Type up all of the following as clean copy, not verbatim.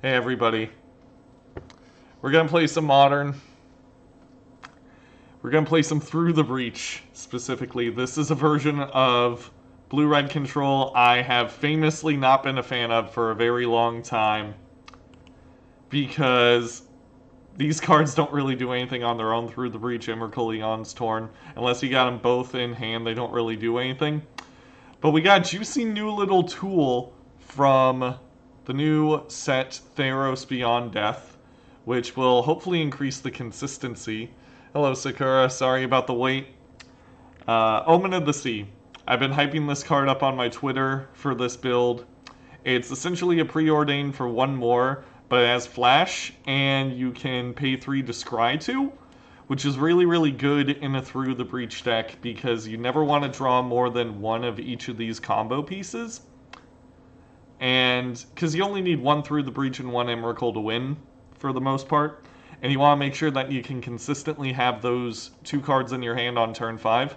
Hey everybody. We're gonna play some Modern. We're gonna play some Through the Breach, specifically. This is a version of Blue-Red Control I have famously not been a fan of for a very long time. Because these cards don't really do anything on their own. Through the Breach, Emrakul, Aeons Torn. Unless you got them both in hand, they don't really do anything. But we got a juicy new little tool from the new set Theros Beyond Death, which will hopefully increase the consistency. Hello, Sakura. Sorry about the wait. Omen of the Sea. I've been hyping this card up on my Twitter for this build. It's essentially a preordained for one more, but it has Flash, and you can pay 3 to scry 2, which is really, really good in a Through the Breach deck because you never want to draw more than one of each of these combo pieces. And because you only need one Through the Breach and one Emrakul to win, for the most part. And you want to make sure that you can consistently have those 2 cards in your hand on turn 5.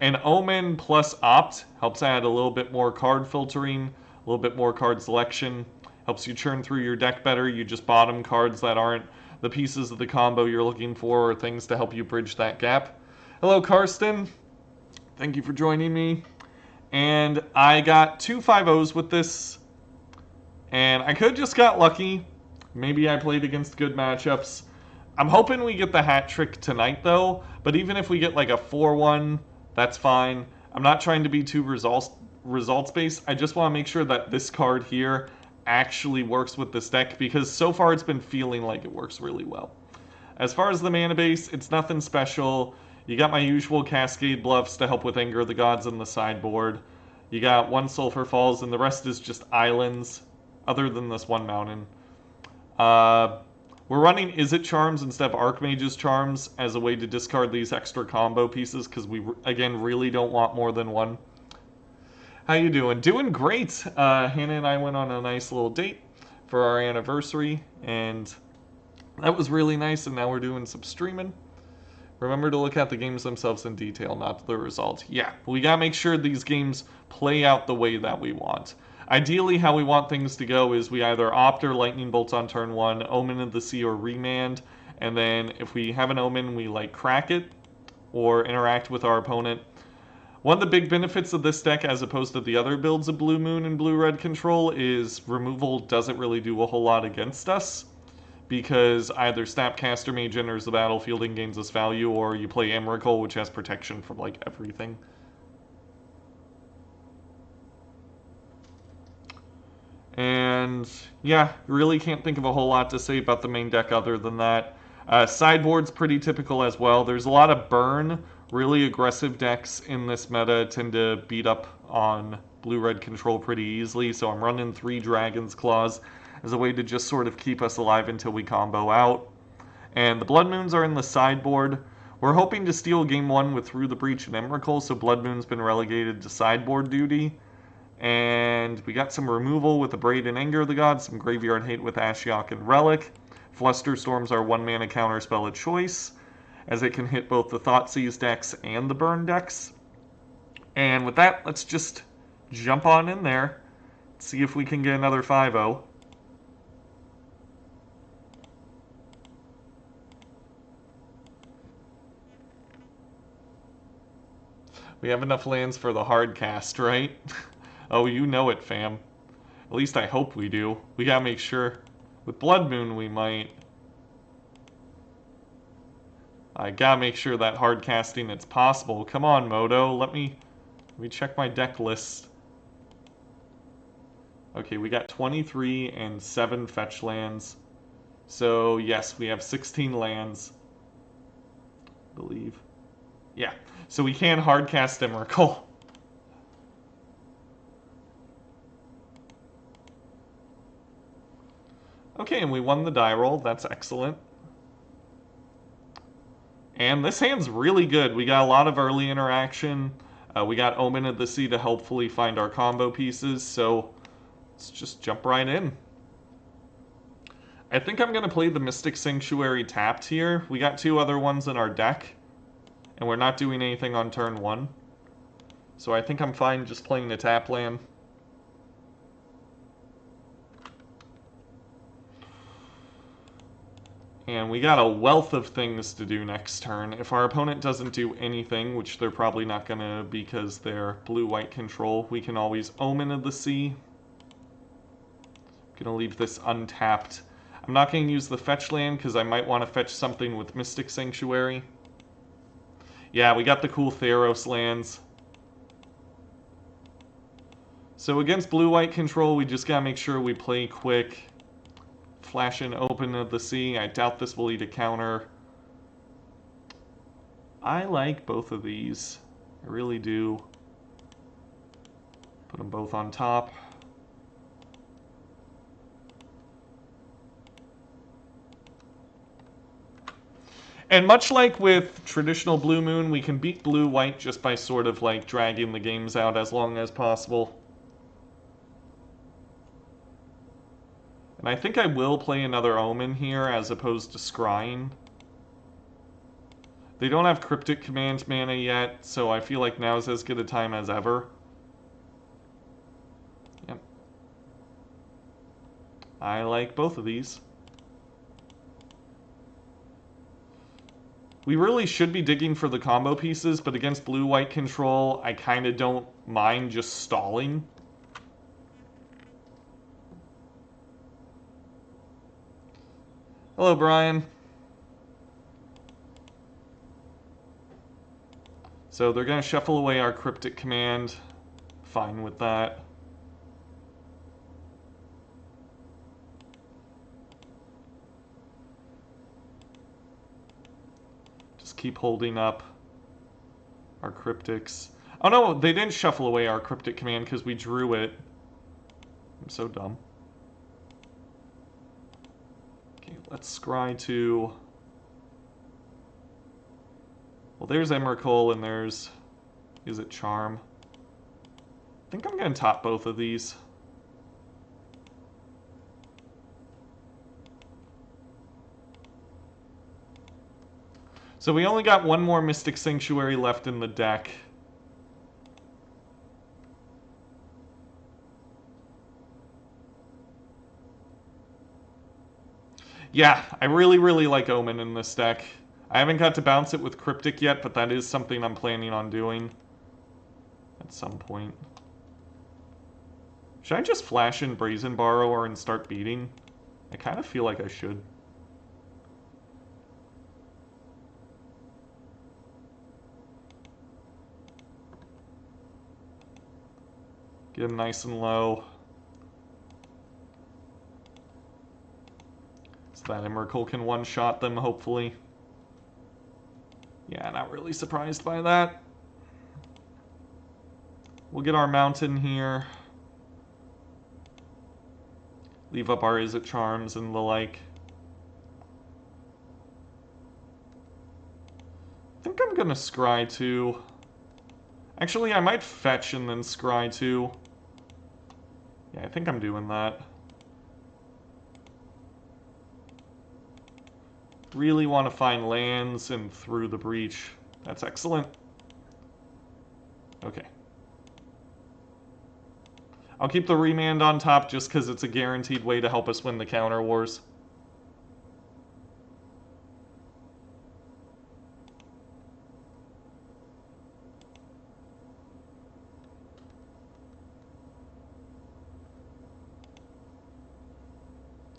And Omen plus Opt helps add a little bit more card filtering, a little bit more card selection, helps you churn through your deck better. You just bottom cards that aren't the pieces of the combo you're looking for, or things to help you bridge that gap. Hello, Karsten. Thank you for joining me. And I got 2 5-0s with this, and I could have just got lucky. Maybe I played against good matchups. I'm hoping we get the hat trick tonight, though. But even if we get like a 4-1, that's fine. I'm not trying to be too results-based. I just want to make sure that this card here actually works with this deck, because so far it's been feeling like it works really well. As far as the mana base, it's nothing special. You got my usual Cascade Bluffs to help with Anger of the Gods in the sideboard. You got 1 Sulfur Falls, and the rest is just islands, other than this one mountain. We're running Izzet Charms instead of Archmage's Charms as a way to discard these extra combo pieces, because we, again, really don't want more than one. How you doing? Doing great. Hannah and I went on a nice little date for our anniversary, and that was really nice, and now we're doing some streaming. Remember to look at the games themselves in detail, not the result. Yeah, we gotta make sure these games play out the way that we want. Ideally, how we want things to go is we either opt or lightning bolts on turn 1, Omen of the Sea or Remand, and then if we have an Omen, we like crack it or interact with our opponent. One of the big benefits of this deck, as opposed to the other builds of Blue Moon and Blue-Red Control, is removal doesn't really do a whole lot against us, because either Snapcaster Mage enters the battlefield and gains us value, or you play Emrakul, which has protection from like everything. And yeah, really can't think of a whole lot to say about the main deck other than that. Sideboard's pretty typical as well. There's a lot of burn. Really aggressive decks in this meta tend to beat up on Blue-Red Control pretty easily, so I'm running 3 Dragon's Claws as a way to just sort of keep us alive until we combo out. And the Blood Moons are in the sideboard. We're hoping to steal game 1 with Through the Breach and Emrakul, so Blood Moon's been relegated to sideboard duty. And we got some removal with Abrade and Anger of the Gods, some graveyard hate with Ashiok and Relic. Flusterstorm's our 1-mana counterspell of choice, as it can hit both the Thoughtseize decks and the Burn decks. And with that, let's just jump on in there, see if we can get another 5-0. We have enough lands for the hard cast, right? Oh, you know it, fam. At least I hope we do. We gotta make sure. With Blood Moon, we might. I gotta make sure that hard casting it's possible. Come on, Moto. Let me check my deck list. Okay, we got 23 and 7 fetch lands. So yes, we have 16 lands, I believe. Yeah, so we can hard cast Emrakul. Okay, and we won the die roll. That's excellent. And this hand's really good. We got a lot of early interaction. We got Omen of the Sea to helpfully find our combo pieces, so let's just jump right in. I think I'm going to play the Mystic Sanctuary tapped here. We got 2 other ones in our deck, and we're not doing anything on turn 1. So I think I'm fine just playing the tap land. And we got a wealth of things to do next turn. If our opponent doesn't do anything, which they're probably not going to because they're blue-white control, we can always Omen of the Sea. I'm going to leave this untapped. I'm not going to use the fetch land because I might want to fetch something with Mystic Sanctuary. Yeah, we got the cool Theros lands. So against blue-white control, we just got to make sure we play quick. Flash in Open of the Sea. I doubt this will eat a counter. I like both of these. I really do. Put them both on top. And much like with traditional Blue Moon, we can beat blue-white just by sort of like dragging the games out as long as possible. And I think I will play another Omen here as opposed to Scrying. They don't have Cryptic Command mana yet, so I feel like now is as good a time as ever. Yep. I like both of these. We really should be digging for the combo pieces, but against blue-white control, I kind of don't mind just stalling. Hello, Brian. So they're going to shuffle away our Cryptic Command. Fine with that. Just keep holding up our Cryptics. Oh no, they didn't shuffle away our Cryptic Command because we drew it. I'm so dumb. Okay, let's scry to... Well, there's Emrakul and there's Izzet Charm. I think I'm going to top both of these. So we only got one more Mystic Sanctuary left in the deck. Yeah, I really, really like Omen in this deck. I haven't got to bounce it with Cryptic yet, but that is something I'm planning on doing at some point. Should I just flash in Brazen Borrower and start beating? I kind of feel like I should. Get him nice and low. So that Emrakul can one-shot them, hopefully. Yeah, not really surprised by that. We'll get our mountain here. Leave up our Izzet Charms and the like. I think I'm gonna scry too. Actually, I might fetch and then scry too. Yeah, I think I'm doing that. Really want to find lands and through the breach. That's excellent. Okay. I'll keep the Remand on top just because it's a guaranteed way to help us win the counter wars.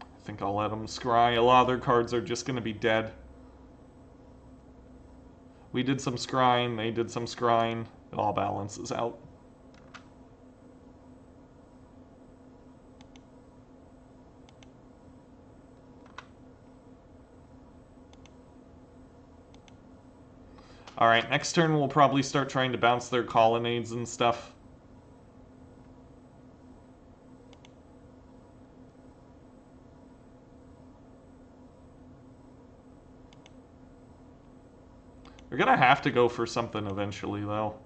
I think I'll let them scry. A lot of their cards are just going to be dead. We did some scrying, they did some scrying. It all balances out. Alright, next turn we'll probably start trying to bounce their colonnades and stuff. We're gonna have to go for something eventually, though.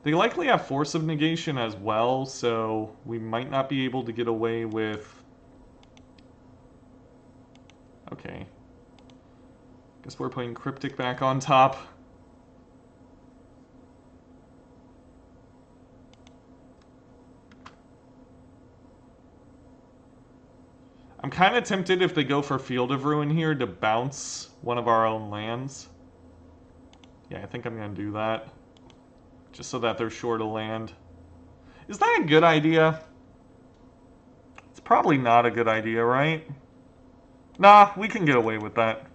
They likely have Force of Negation as well, so we might not be able to get away with... Okay. Guess we're putting Cryptic back on top. I'm kind of tempted if they go for Field of Ruin here to bounce one of our own lands. Yeah, I think I'm going to do that. Just so that they're short a land. Is that a good idea? It's probably not a good idea, right? Nah, we can get away with that.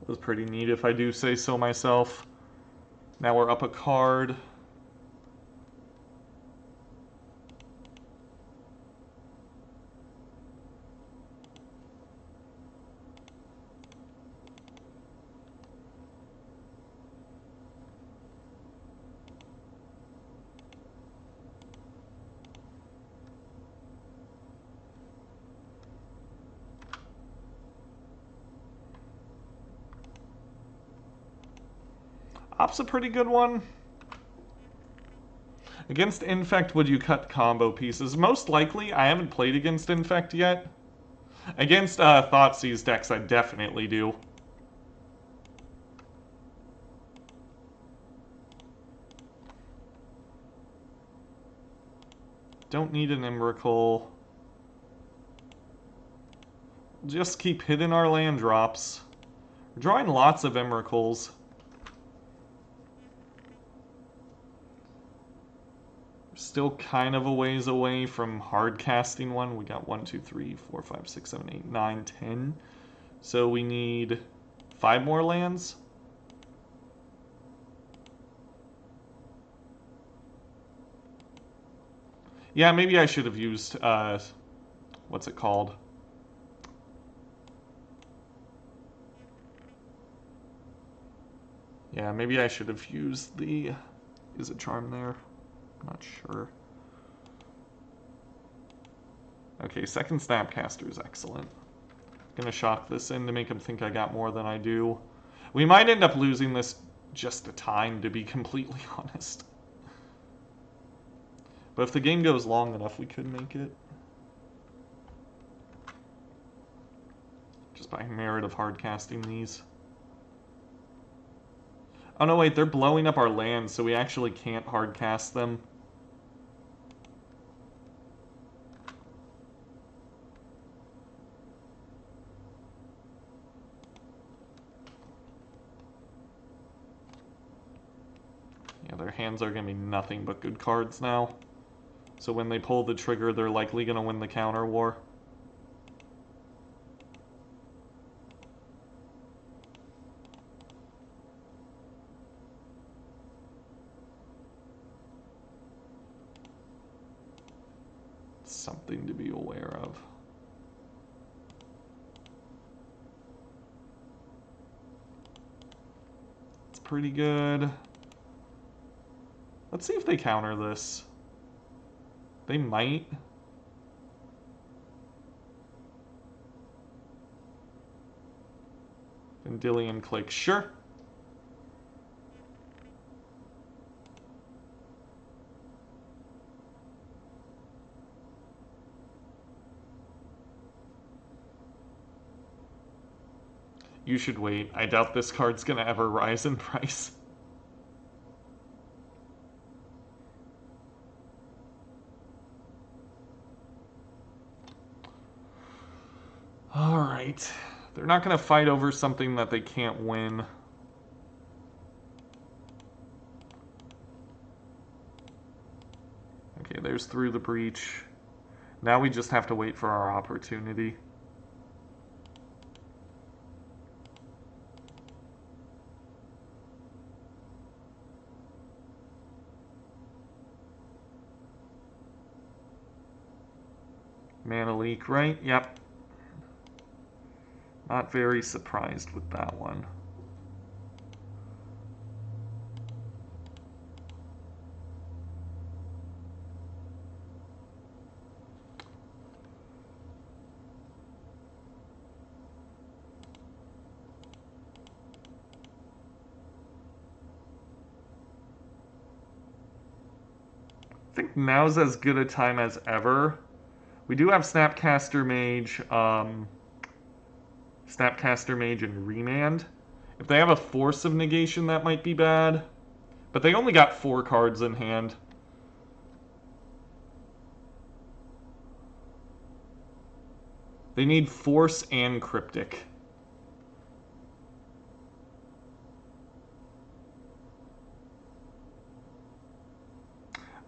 It was pretty neat if I do say so myself. Now we're up a card. Op's a pretty good one. Against Infect, would you cut combo pieces? Most likely, I haven't played against Infect yet. Against Thoughtseize decks, I definitely do. Don't need an Emrakul. Just keep hitting our land drops. We're drawing lots of Emrakuls. Still kind of a ways away from hard casting one. We got 1, 2, 3, 4, 5, 6, 7, 8, 9, 10. So we need 5 more lands. Yeah, maybe I should have used, what's it called? Yeah, maybe I should have used the Izzet Charm there. I'm not sure. Okay, second Snapcaster is excellent. Gonna shock this in to make him think I got more than I do. We might end up losing this just a time, to be completely honest. But if the game goes long enough, we could make it. Just by merit of hard casting these. Oh no, wait, they're blowing up our lands, so we actually can't hard cast them. Yeah, their hands are going to be nothing but good cards now. So when they pull the trigger, they're likely going to win the counter war. Something to be aware of. It's pretty good. Let's see if they counter this. They might. Vendilion Click, sure. You should wait. I doubt this card's gonna ever rise in price. Alright. They're not gonna fight over something that they can't win. Okay, there's Through the Breach. Now we just have to wait for our opportunity. Mana leak, right? Yep. Not very surprised with that one. I think now's as good a time as ever. We do have Snapcaster Mage, and Remand. If they have a Force of Negation, that might be bad. But they only got 4 cards in hand. They need Force and Cryptic.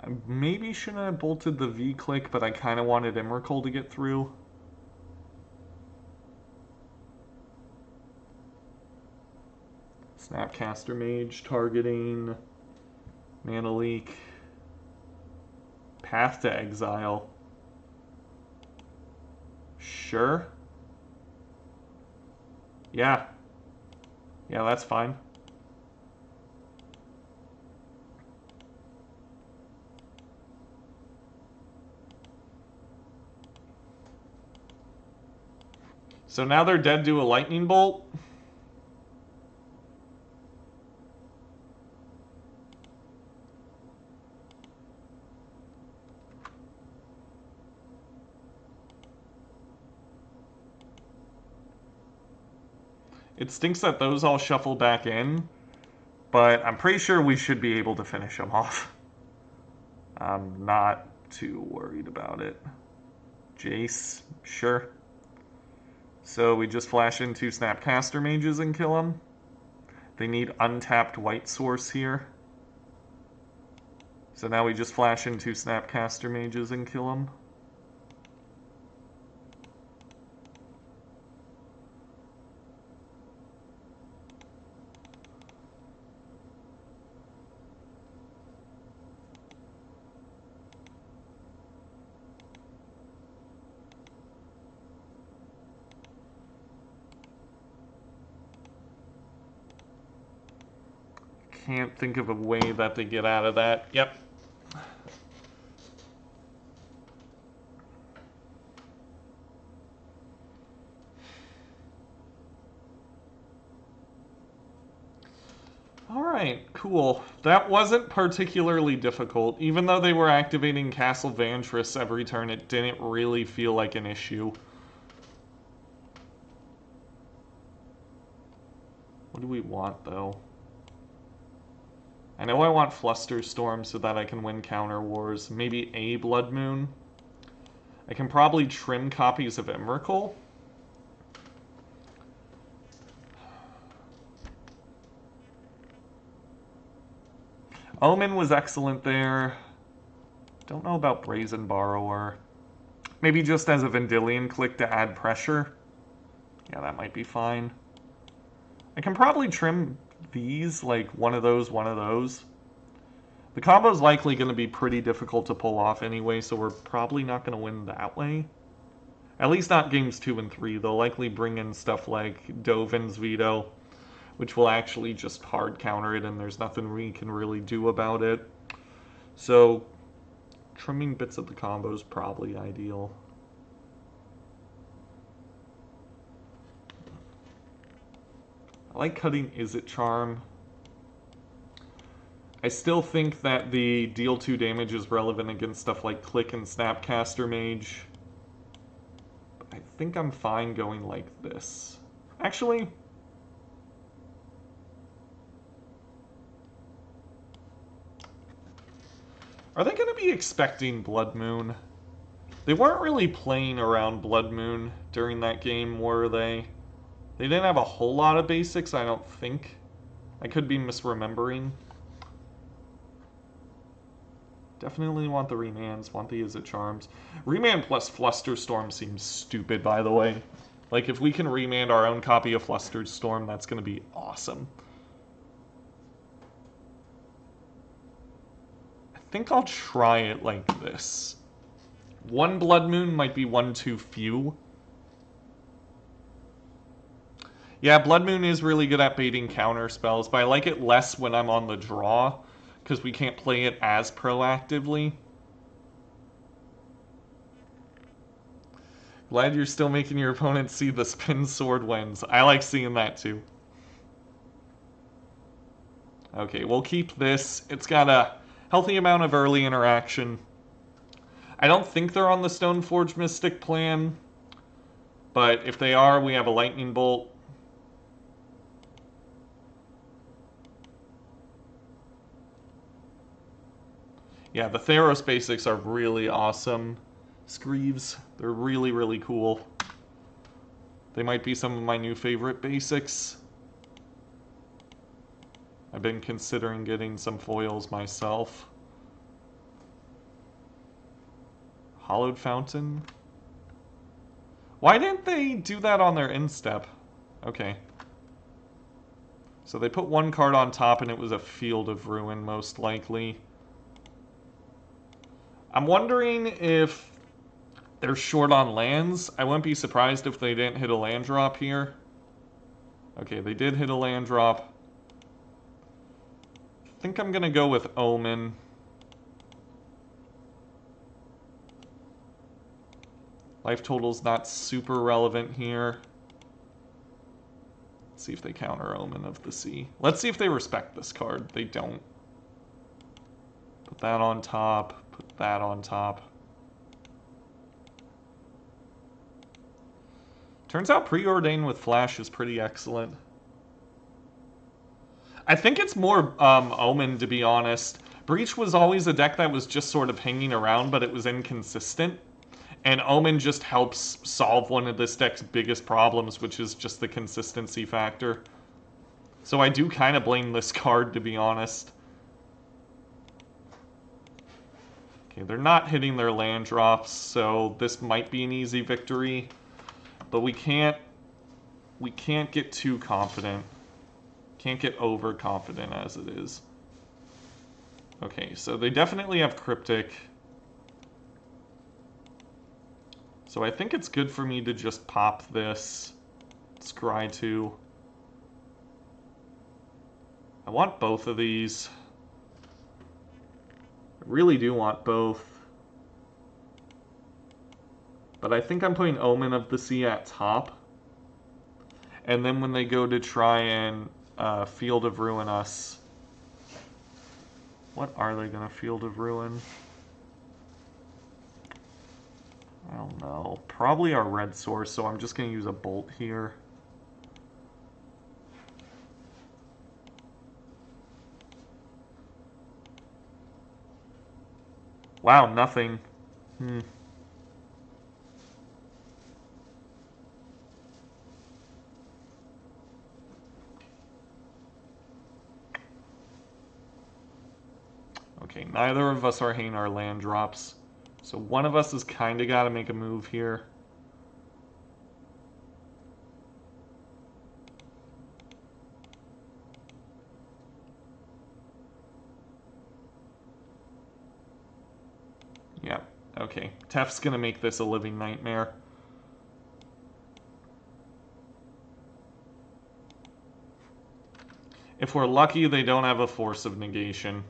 I maybe shouldn't have bolted the V-click, but I kind of wanted Emrakul to get through. Snapcaster Mage targeting. Mana leak. Path to Exile. Sure. Yeah. Yeah, that's fine. So now they're dead to a lightning bolt. It stinks that those all shuffle back in, but I'm pretty sure we should be able to finish them off. I'm not too worried about it. Jace, sure. So we just flash into Snapcaster Mages and kill them. They need untapped white source here. So now we just flash into Snapcaster Mages and kill them. Can't think of a way that they get out of that. Yep. Alright, cool. That wasn't particularly difficult. Even though they were activating Castle Vantress every turn, it didn't really feel like an issue. What do we want, though? I know I want Flusterstorm so that I can win Counter Wars. Maybe a Blood Moon. I can probably trim copies of Emrakul. Omen was excellent there. Don't know about Brazen Borrower. Maybe just as a Vendilion click to add pressure. Yeah, that might be fine. I can probably trim these, like one of those, one of those. The combo's likely going to be pretty difficult to pull off anyway, so we're probably not going to win that way. At least not games 2 and 3. They'll likely bring in stuff like Dovin's Veto, which will actually just hard counter it, and there's nothing we can really do about it. So, trimming bits of the combo is probably ideal. I like cutting Izzet Charm. I still think that the deal 2 damage is relevant against stuff like Click and Snapcaster Mage. But I think I'm fine going like this. Actually, are they going to be expecting Blood Moon? They weren't really playing around Blood Moon during that game, were they? They didn't have a whole lot of basics, I don't think. I could be misremembering. Definitely want the Remands, want the Izzet Charms. Remand plus Flusterstorm seems stupid, by the way. Like, if we can remand our own copy of Flusterstorm, that's going to be awesome. I think I'll try it like this. One Blood Moon might be one too few. Yeah, Blood Moon is really good at baiting counter spells, but I like it less when I'm on the draw, because we can't play it as proactively. Glad you're still making your opponent see the spin sword wins. I like seeing that too. Okay, we'll keep this. It's got a healthy amount of early interaction. I don't think they're on the Stoneforge Mystic plan, but if they are, we have a Lightning Bolt. Yeah, the Theros basics are really awesome. Screeves, they're really, really cool. They might be some of my new favorite basics. I've been considering getting some foils myself. Hollowed Fountain. Why didn't they do that on their instep? Okay. So they put one card on top and it was a Field of Ruin, most likely. I'm wondering if they're short on lands. I wouldn't be surprised if they didn't hit a land drop here. Okay, they did hit a land drop. I think I'm going to go with Omen. Life total's not super relevant here. Let's see if they counter Omen of the Sea. Let's see if they respect this card. They don't. Put that on top. Put that on top. Turns out Preordain with Flash is pretty excellent. I think it's more Omen, to be honest. Breach was always a deck that was just sort of hanging around, but it was inconsistent. And Omen just helps solve one of this deck's biggest problems, which is just the consistency factor. So I do kind of blame this card, to be honest. Okay, they're not hitting their land drops, so this might be an easy victory. But we can't get too confident. Can't get overconfident as it is. Okay, so they definitely have Cryptic. So I think it's good for me to just pop this. Scry 2. I want both of these. I really do want both. But I think I'm putting Omen of the Sea at top. And then when they go to try and Field of Ruin us... What are they going to Field of Ruin? I don't know. Probably our red source, so I'm just going to use a bolt here. Wow, nothing. Okay, neither of us are hitting our land drops. So one of us has kind of got to make a move here. Yep, okay. Tef's going to make this a living nightmare. If we're lucky, they don't have a Force of Negation.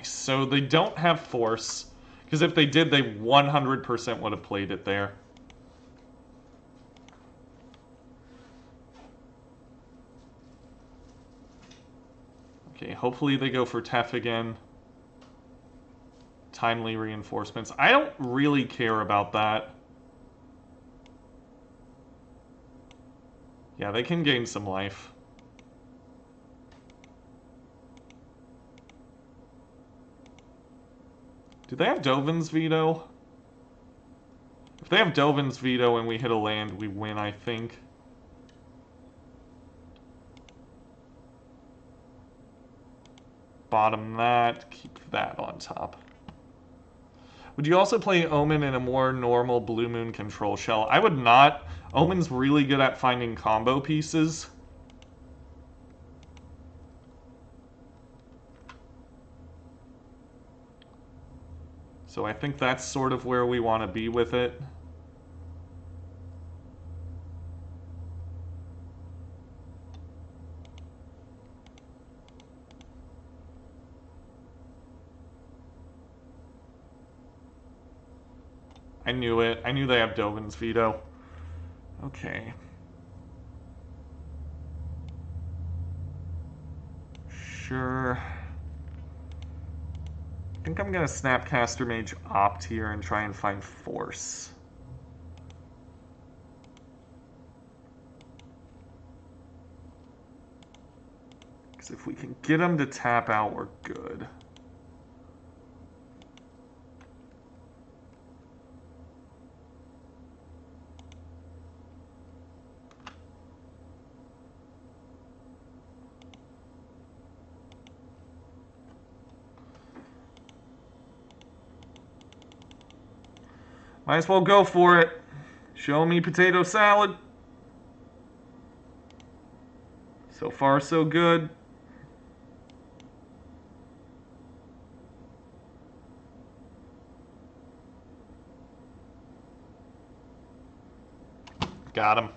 So they don't have Force, because if they did, they 100% would have played it there. Okay, hopefully they go for Tef again. Timely reinforcements. I don't really care about that. Yeah, they can gain some life. Do they have Dovin's Veto? they have Dovin's Veto and we hit a land, we win, I think. Bottom that, keep that on top. Would you also play Omen in a more normal Blue Moon control shell? I would not. Omen's really good at finding combo pieces. So I think that's sort of where we want to be with it. I knew it. I knew they have Dovin's Veto. Okay. Sure. I think I'm going to Snapcaster Mage opt here and try and find Force. Because if we can get him to tap out, we're good. Might as well go for it. Show me potato salad. So far, so good. Got him.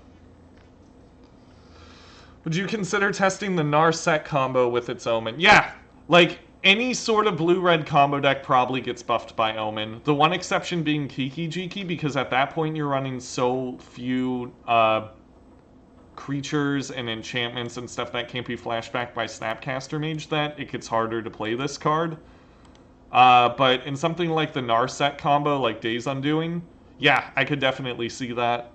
Would you consider testing the Narset combo with its Omen? Yeah, like any sort of blue-red combo deck probably gets buffed by Omen. The one exception being Kiki Jiki, because at that point you're running so few creatures and enchantments and stuff that can't be flashbacked by Snapcaster Mage that it gets harder to play this card. But in something like the Narset combo, like Days Undoing, yeah, I could definitely see that.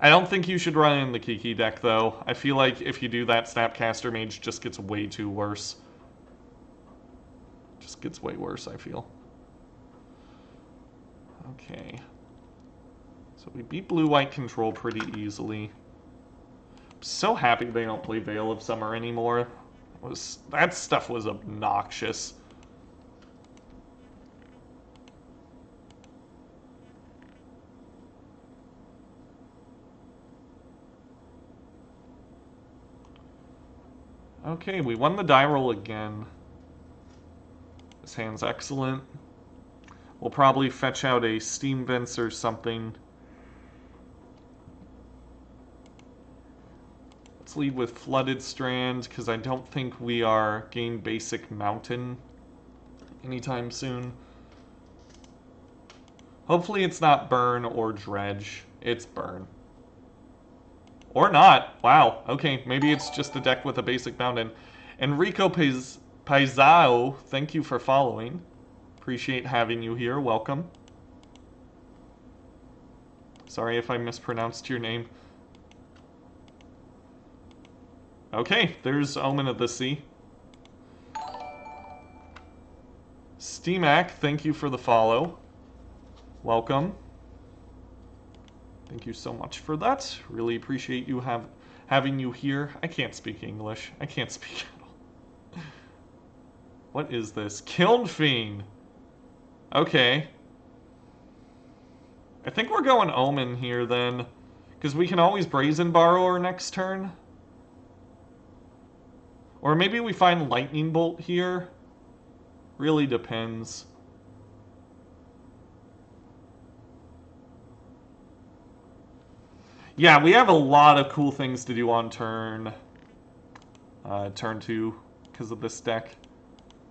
I don't think you should run in the Kiki deck, though. I feel like if you do that, Snapcaster Mage just gets way too worse. Just gets way worse, I feel. Okay. So we beat blue-white control pretty easily. I'm so happy they don't play Veil of Summer anymore. That stuff was obnoxious. Okay, we won the die roll again. This hand's excellent. We'll probably fetch out a Steam Vents or something. Let's lead with Flooded Strand, because I don't think we are getting basic Mountain anytime soon. Hopefully it's not Burn or Dredge. It's Burn. Or not. Wow. Okay, maybe it's just a deck with a basic mountain. Enrico Paisao, thank you for following. Appreciate having you here. Welcome. Sorry if I mispronounced your name. Okay, there's Omen of the Sea. Steamac, thank you for the follow. Welcome. Thank you so much for that. Really appreciate you having you here. I can't speak English. I can't speak at all. What is this? Kiln Fiend. Okay. I think we're going Omen here then. Because we can always Brazen Borrower next turn. Or maybe we find Lightning Bolt here. Really depends. Yeah, we have a lot of cool things to do on turn 2 because of this deck.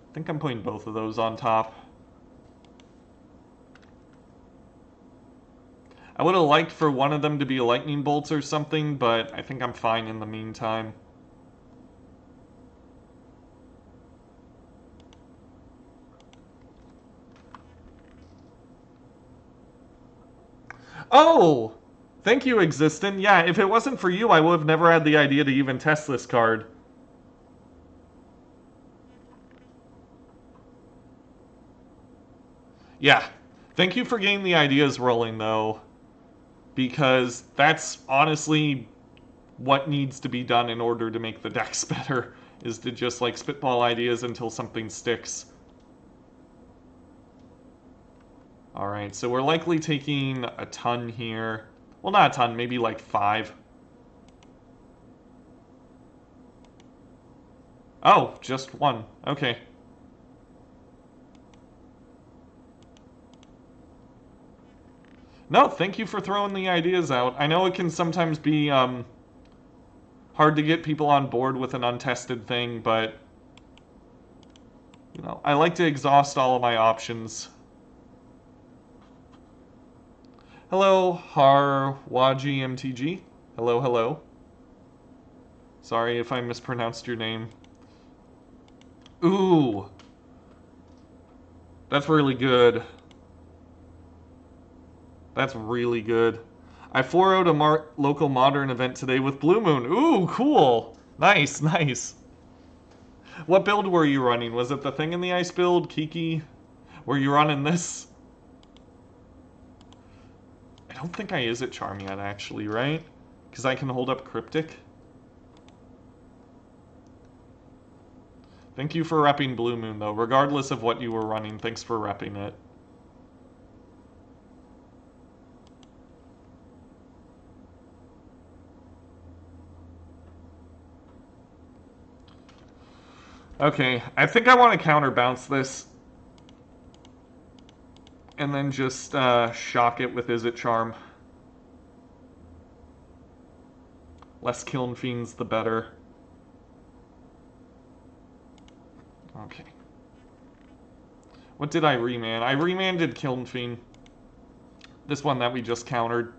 I think I'm putting both of those on top. I would have liked for one of them to be Lightning Bolts or something, but I think I'm fine in the meantime. Oh! Thank you, Existent. Yeah, if it wasn't for you, I would have never had the idea to even test this card. Yeah, Thank you for getting the ideas rolling, though, because that's honestly what needs to be done in order to make the decks better, is to just, like, spitball ideas until something sticks. Alright, so we're likely taking a ton here. Well, not a ton, maybe like 5. Oh, just 1. Okay. No, thank you for throwing the ideas out. I know it can sometimes be hard to get people on board with an untested thing, but you know, I like to exhaust all of my options. Hello, Harwaji MTG. Hello, hello. Sorry if I mispronounced your name. Ooh. That's really good. That's really good. I 4-0'd a local modern event today with Blue Moon. Ooh, cool. Nice, nice. What build were you running? Was it the Thing in the Ice build, Kiki? Were you running this? I don't think I Izzet Charm yet, actually, right? Because I can hold up Cryptic. Thank you for repping Blue Moon, though. Regardless of what you were running, thanks for repping it. Okay, I think I want to counterbounce this. And then just shock it with Izzet Charm. Less Kiln Fiends, the better. Okay. What did I remand? I remanded Kiln Fiend. This one that we just countered.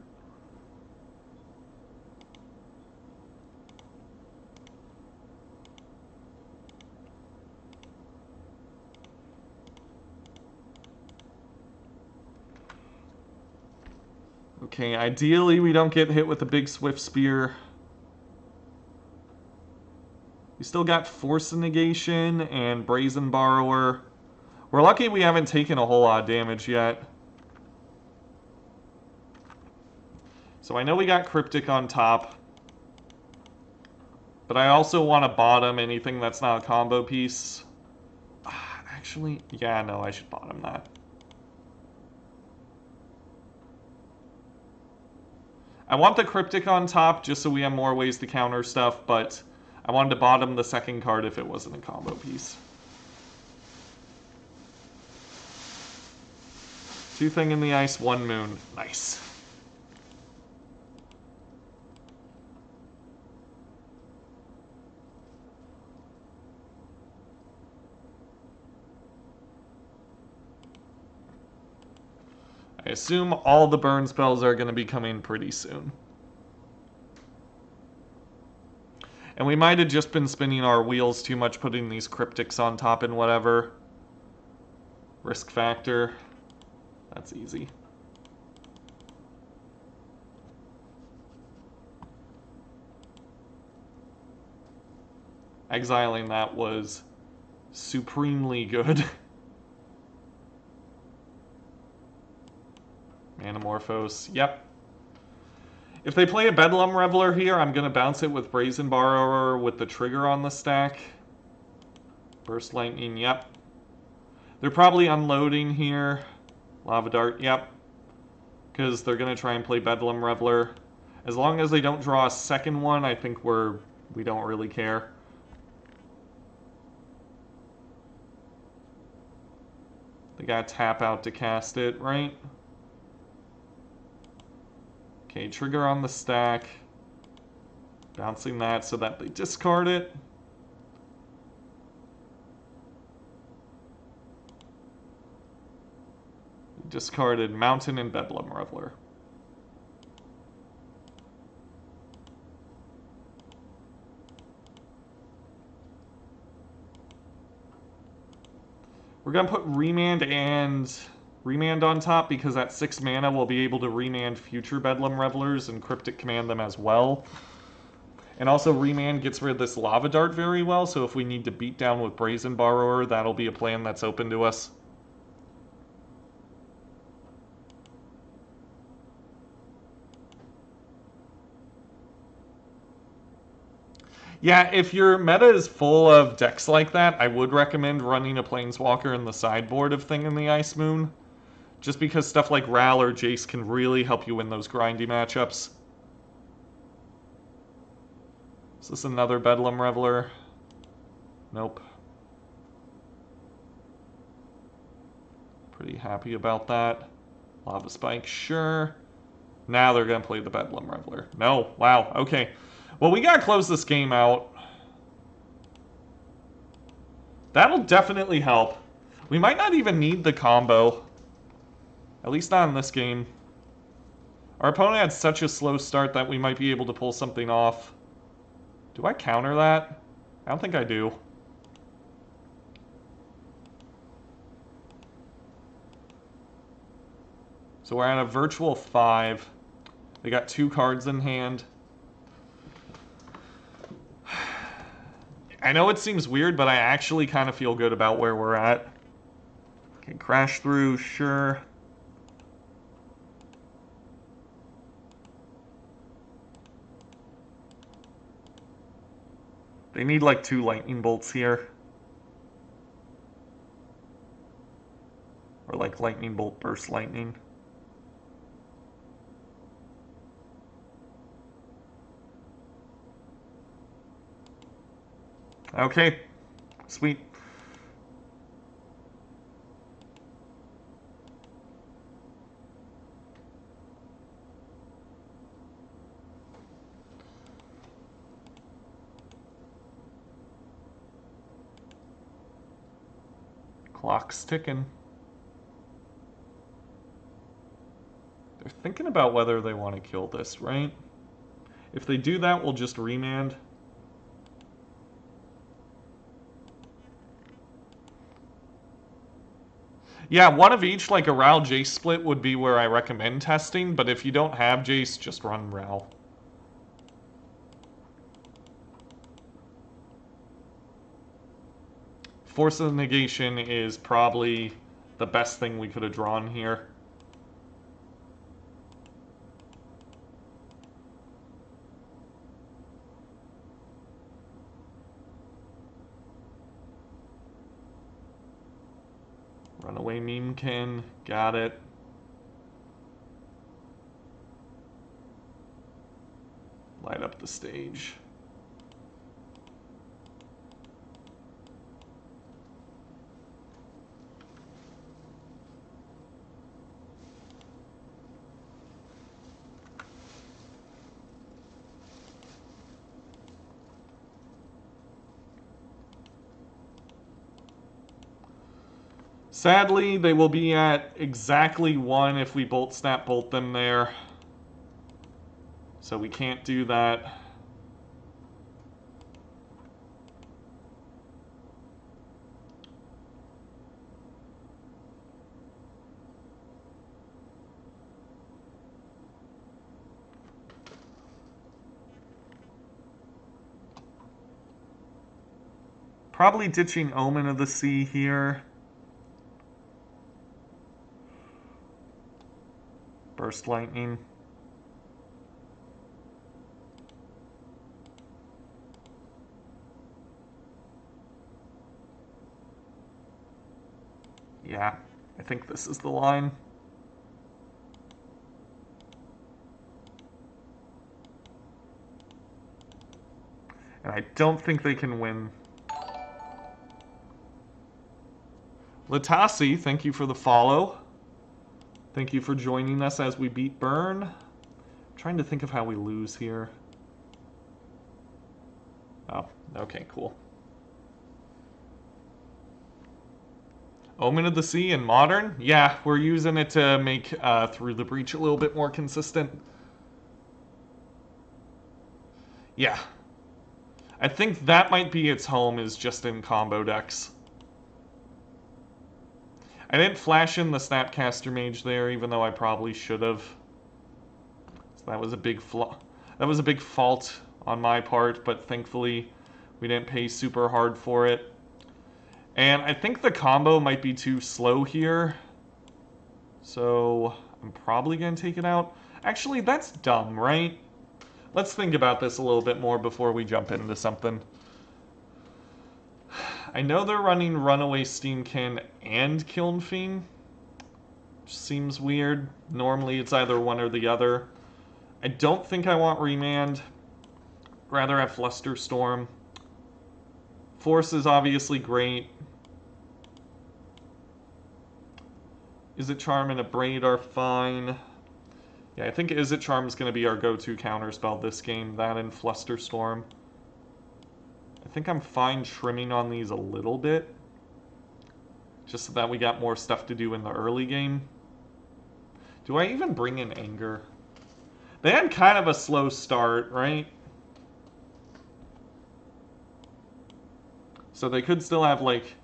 Okay, ideally we don't get hit with a big Swift Spear. We still got Force of Negation and Brazen Borrower. We're lucky we haven't taken a whole lot of damage yet. So I know we got Cryptic on top. But I also want to bottom anything that's not a combo piece. Actually, yeah, no, I should bottom that. I want the Cryptic on top just so we have more ways to counter stuff, but I wanted to bottom the second card if it wasn't a combo piece. 2 Thing in the Ice, 1 Moon. Nice. I assume all the burn spells are going to be coming pretty soon. And we might have just been spinning our wheels too much, putting these Cryptics on top and whatever. Risk factor. That's easy. Exiling that was supremely good. Manamorphose, yep. If they play a Bedlam Reveler here, I'm going to bounce it with Brazen Borrower with the trigger on the stack. Burst Lightning, yep. They're probably unloading here. Lava Dart, yep. Because they're going to try and play Bedlam Reveler. As long as they don't draw a second one, I think we don't really care. They got to tap out to cast it, right? Okay, trigger on the stack. Bouncing that so that they discard it. Discarded Mountain and Bedlam Reveler. We're going to put Remand on top because at 6 mana we'll be able to remand future Bedlam Revelers and Cryptic Command them as well. And also Remand gets rid of this Lava Dart very well, so if we need to beat down with Brazen Borrower, that'll be a plan that's open to us. Yeah, if your meta is full of decks like that, I would recommend running a Planeswalker in the sideboard of Thing in the Ice Moon. Just because stuff like Ral or Jace can really help you win those grindy matchups. Is this another Bedlam Reveler? Nope. Pretty happy about that. Lava Spike, sure. Now they're going to play the Bedlam Reveler. No, wow, okay. Well, we got to close this game out. That'll definitely help. We might not even need the combo. At least not in this game. Our opponent had such a slow start that we might be able to pull something off. Do I counter that? I don't think I do. So we're at a virtual 5. They got 2 cards in hand. I know it seems weird, but I actually kind of feel good about where we're at. Okay, crash through, sure. They need like 2 lightning bolts here. Or like lightning bolt burst lightning. Okay, sweet. Clock's ticking. They're thinking about whether they want to kill this, right? If they do that, we'll just remand. Yeah, one of each, like a Ral Jace split would be where I recommend testing, but if you don't have Jace, just run Ral. Force of Negation is probably the best thing we could have drawn here. Runaway Memekin, got it. Light up the stage. Sadly, they will be at exactly 1 if we bolt snap bolt them there. So we can't do that. Probably ditching Omen of the Sea here. Burst Lightning. Yeah, I think this is the line. And I don't think they can win. Latasi, thank you for the follow. Thank you for joining us as we beat Burn. I'm trying to think of how we lose here. Oh, okay, cool. Omen of the Sea in Modern? Yeah, we're using it to make Through the Breach a little bit more consistent. Yeah. I think that might be its home, is just in combo decks. I didn't flash in the Snapcaster Mage there, even though I probably should have. So that was a big flaw. That was a big fault on my part, but thankfully we didn't pay super hard for it. And I think the combo might be too slow here. So I'm probably going to take it out. Actually, that's dumb, right? Let's think about this a little bit more before we jump into something. I know they're running Runaway Steamkin and Kiln Fiend. Which seems weird. Normally it's either one or the other. I don't think I want Remand. Rather have Flusterstorm. Force is obviously great. Izzet Charm and Abrade are fine. Yeah, I think Izzet Charm is going to be our go-to counterspell this game. That and Flusterstorm. I think I'm fine trimming on these a little bit. Just so that we got more stuff to do in the early game. Do I even bring in Anger? They had kind of a slow start, right? So they could still have, like,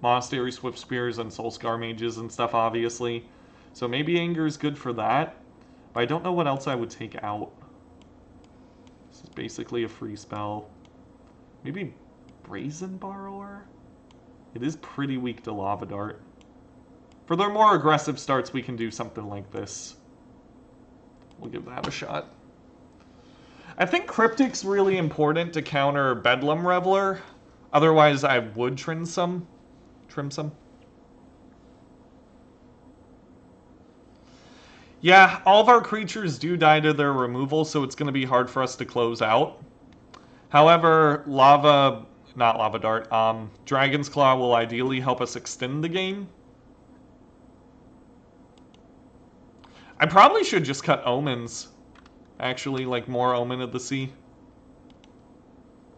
Monastery Swift Spears and Soulscar Mages and stuff, obviously. So maybe Anger is good for that. But I don't know what else I would take out. This is basically a free spell. Maybe Brazen Borrower? It is pretty weak to Lava Dart. For their more aggressive starts, we can do something like this. We'll give that a shot. I think Cryptic's really important to counter Bedlam Reveler. Otherwise, I would trim some. Yeah, all of our creatures do die to their removal, so it's going to be hard for us to close out. However, Dragon's Claw will ideally help us extend the game. I probably should just cut Omens. Actually, like more Omen of the Sea.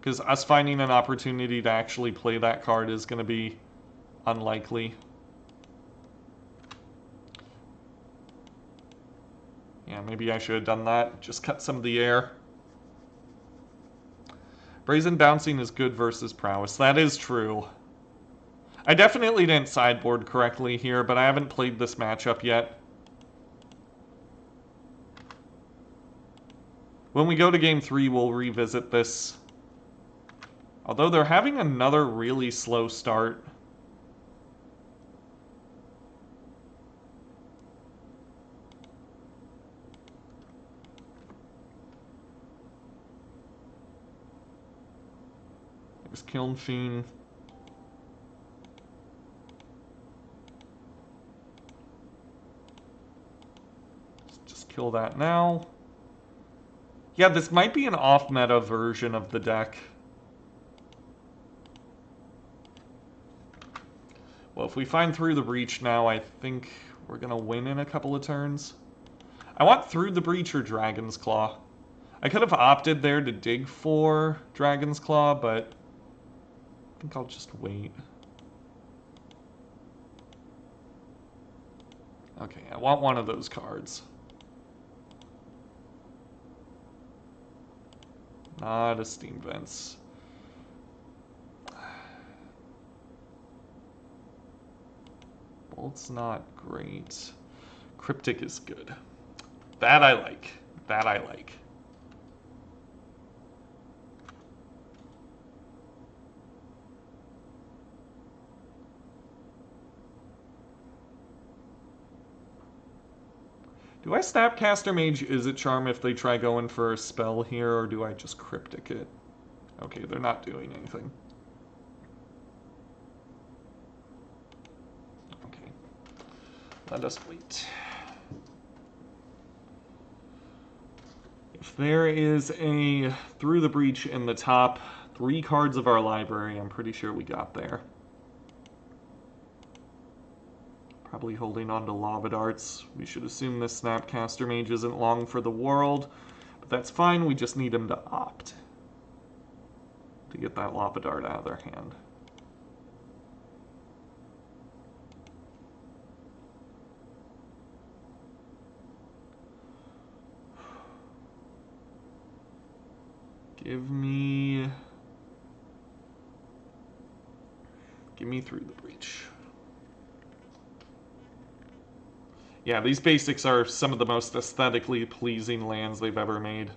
Because us finding an opportunity to actually play that card is going to be unlikely. Yeah, maybe I should have done that. Just cut some of the air. Brazen Bouncing is good versus Prowess. That is true. I definitely didn't sideboard correctly here, but I haven't played this matchup yet. When we go to Game 3, we'll revisit this. Although they're having another really slow start. There's Kiln Fiend. Let's just kill that now. Yeah, this might be an off-meta version of the deck. Well, if we find Through the Breach now, I think we're going to win in a couple of turns. I want Through the Breach or Dragon's Claw. I could have opted there to dig for Dragon's Claw, but I think I'll just wait. Okay, I want one of those cards. Not a Steam Vents. Bolt's not great. Cryptic is good. That I like. That I like. Do I Snapcaster Mage Izzet Charm if they try going for a spell here, or do I just Cryptic it? Okay, they're not doing anything. Okay. Let us wait. If there is a Through the Breach in the top 3 cards of our library, I'm pretty sure we got there. Probably holding on to Lava Darts. We should assume this Snapcaster Mage isn't long for the world, but that's fine, we just need him to opt to get that Lava Dart out of their hand. Give me Through the Breach. Yeah, these basics are some of the most aesthetically pleasing lands they've ever made.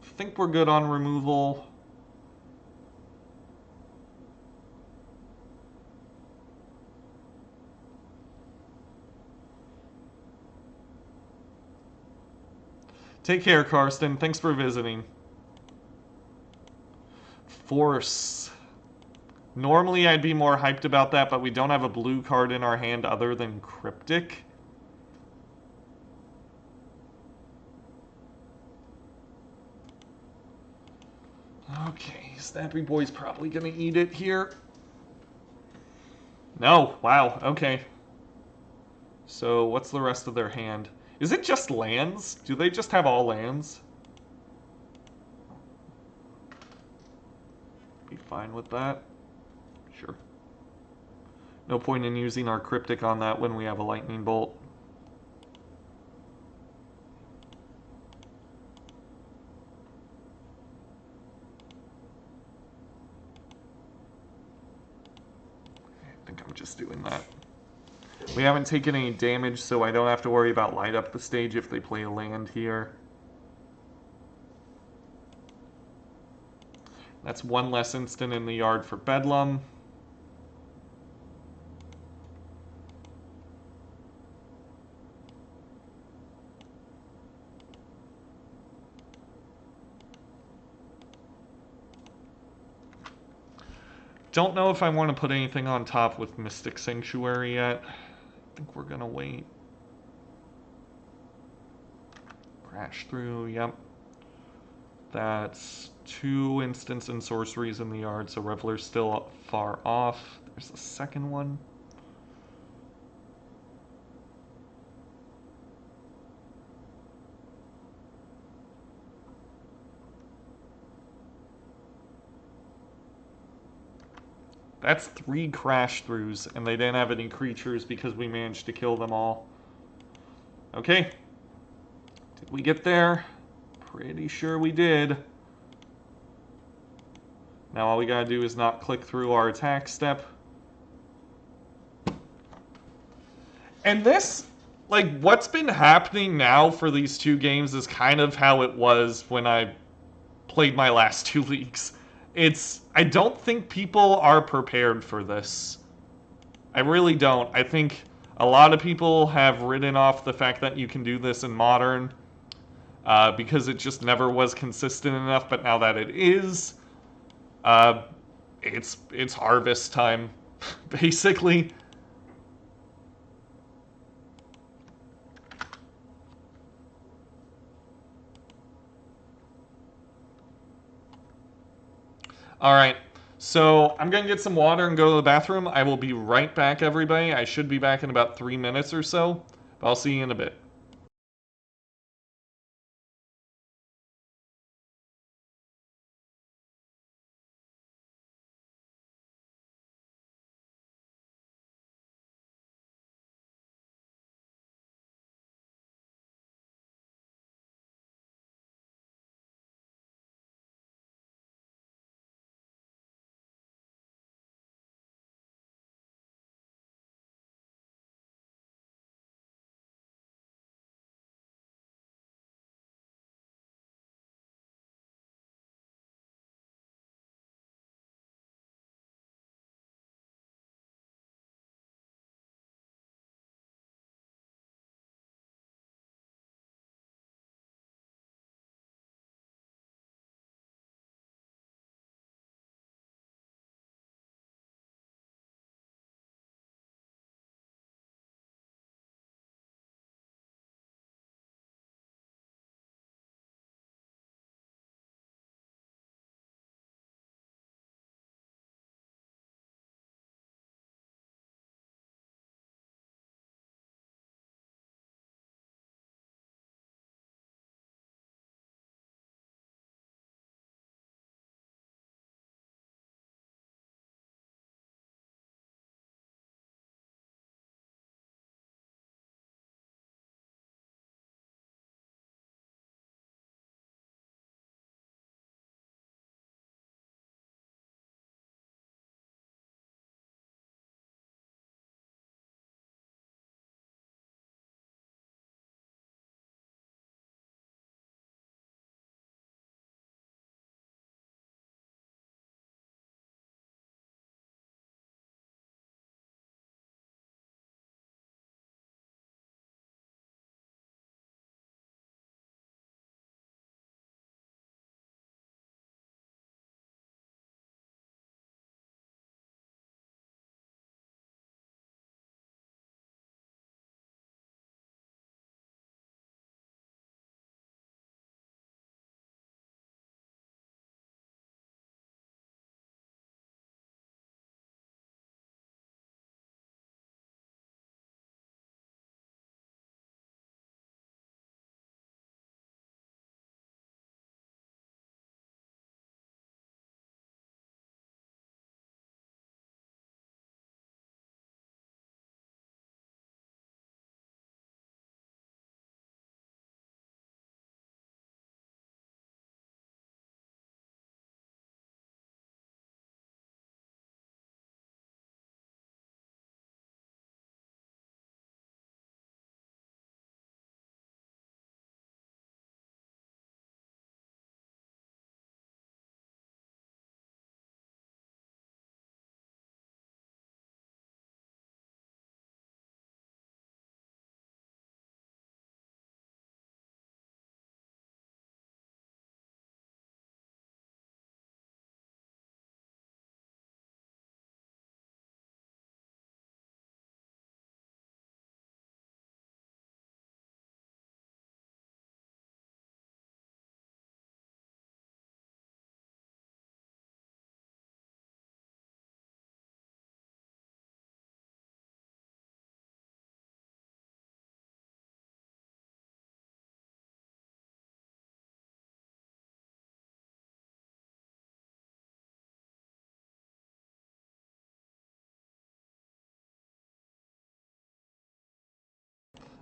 I think we're good on removal. Take care, Karsten. Thanks for visiting. Force. Normally I'd be more hyped about that, but we don't have a blue card in our hand other than Cryptic. Okay, Snappy Boy's probably gonna eat it here. No, wow, okay. So what's the rest of their hand? Is it just lands? Do they just have all lands? Be fine with that. Sure. No point in using our Cryptic on that when we have a Lightning Bolt. I think I'm just doing that. We haven't taken any damage, so I don't have to worry about light up the stage if they play a land here. That's one less instant in the yard for Bedlam. Don't know if I want to put anything on top with Mystic Sanctuary yet. I think we're gonna wait. Crash through, yep. That's 2 instants and sorceries in the yard, so Reveler's still far off. There's the second one. That's 3 crash throughs, and they didn't have any creatures because we managed to kill them all. Okay. Did we get there? Pretty sure we did. Now all we gotta do is not click through our attack step. And this, like, what's been happening now for these 2 games is kind of how it was when I played my last 2 leagues. I don't think people are prepared for this. I really don't. I think a lot of people have written off the fact that you can do this in Modern because it just never was consistent enough, but now that it is, it's harvest time, basically. All right, so I'm going to get some water and go to the bathroom. I will be right back, everybody. I should be back in about 3 minutes or so, but I'll see you in a bit.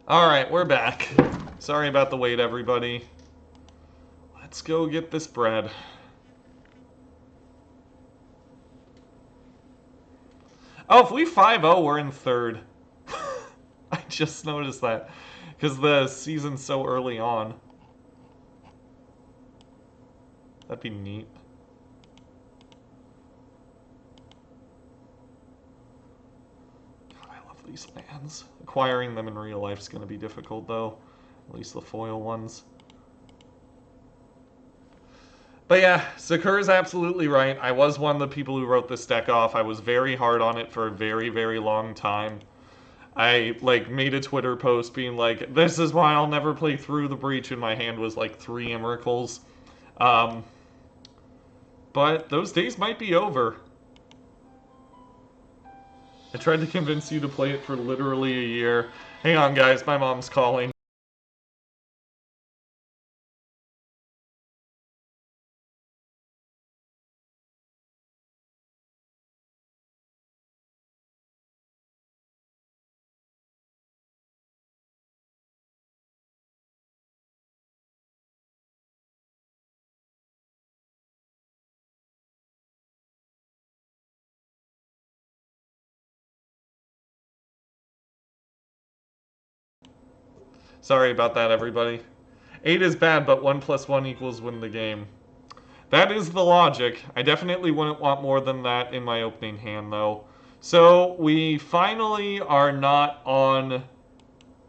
Alright, we're back. Sorry about the wait, everybody. Let's go get this bread. Oh, if we 5-0, we're in third. I just noticed that. Because the season's so early on. That'd be neat. God, I love these lands. Acquiring them in real life is going to be difficult, though. At least the foil ones. But yeah, Sakur's absolutely right. I was one of the people who wrote this deck off. I was very hard on it for a very, very long time. I, made a Twitter post being like, this is why I'll never play Through the Breach, and my hand was, 3 Emrakuls. But those days might be over. I tried to convince you to play it for literally a year. Hang on, guys, my mom's calling. Sorry about that, everybody. 8 is bad, but 1 + 1 = win the game. That is the logic. I definitely wouldn't want more than that in my opening hand, though. So, we finally are not on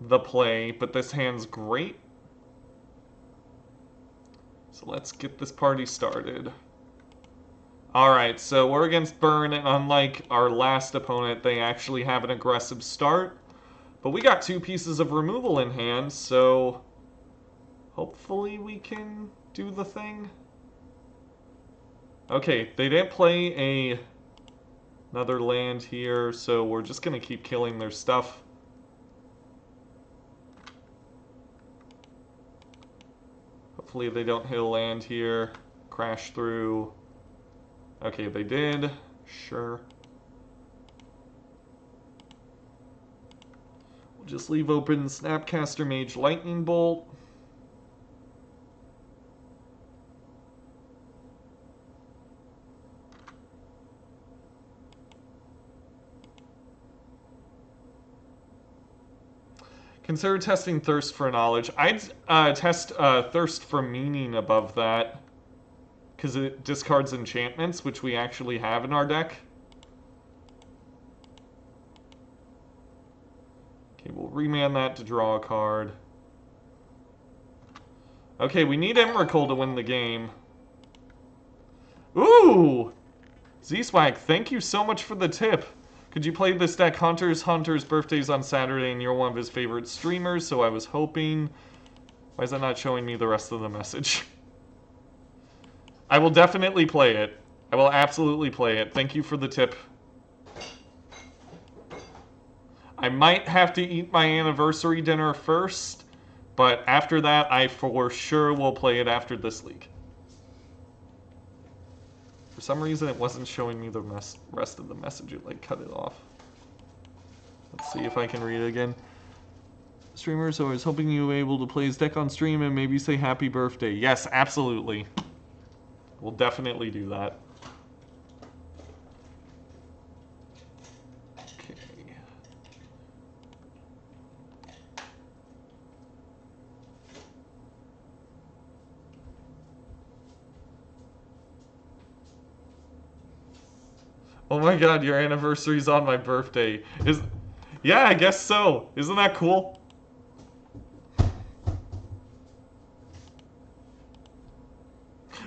the play, but this hand's great. So let's get this party started. Alright, so we're against Burn, and unlike our last opponent, they actually have an aggressive start. But we got 2 pieces of removal in hand, so hopefully we can do the thing. Okay, they didn't play another land here, so we're just going to keep killing their stuff. Hopefully they don't hit a land here, crash through. Okay, they did. Sure. We'll just leave open Snapcaster Mage Lightning Bolt. Consider testing Thirst for Knowledge. I'd test Thirst for Meaning above that, because it discards enchantments, which we actually have in our deck. Okay, we'll remand that to draw a card. Okay, we need Emrakul to win the game. Ooh! Z-Swag, thank you so much for the tip. Could you play this deck? Hunter's birthday's on Saturday, and you're one of his favorite streamers, so I was hoping... Why is that not showing me the rest of the message? I will definitely play it. I will absolutely play it. Thank you for the tip. I might have to eat my anniversary dinner first, but after that, I for sure will play it after this league. For some reason, it wasn't showing me the rest of the message. It, cut it off. Let's see if I can read it again. Streamer, so I was hoping you were able to play his deck on stream and maybe say happy birthday. Yes, absolutely. We'll definitely do that. Okay. Oh my god, your anniversary's on my birthday. Yeah, I guess so. Isn't that cool?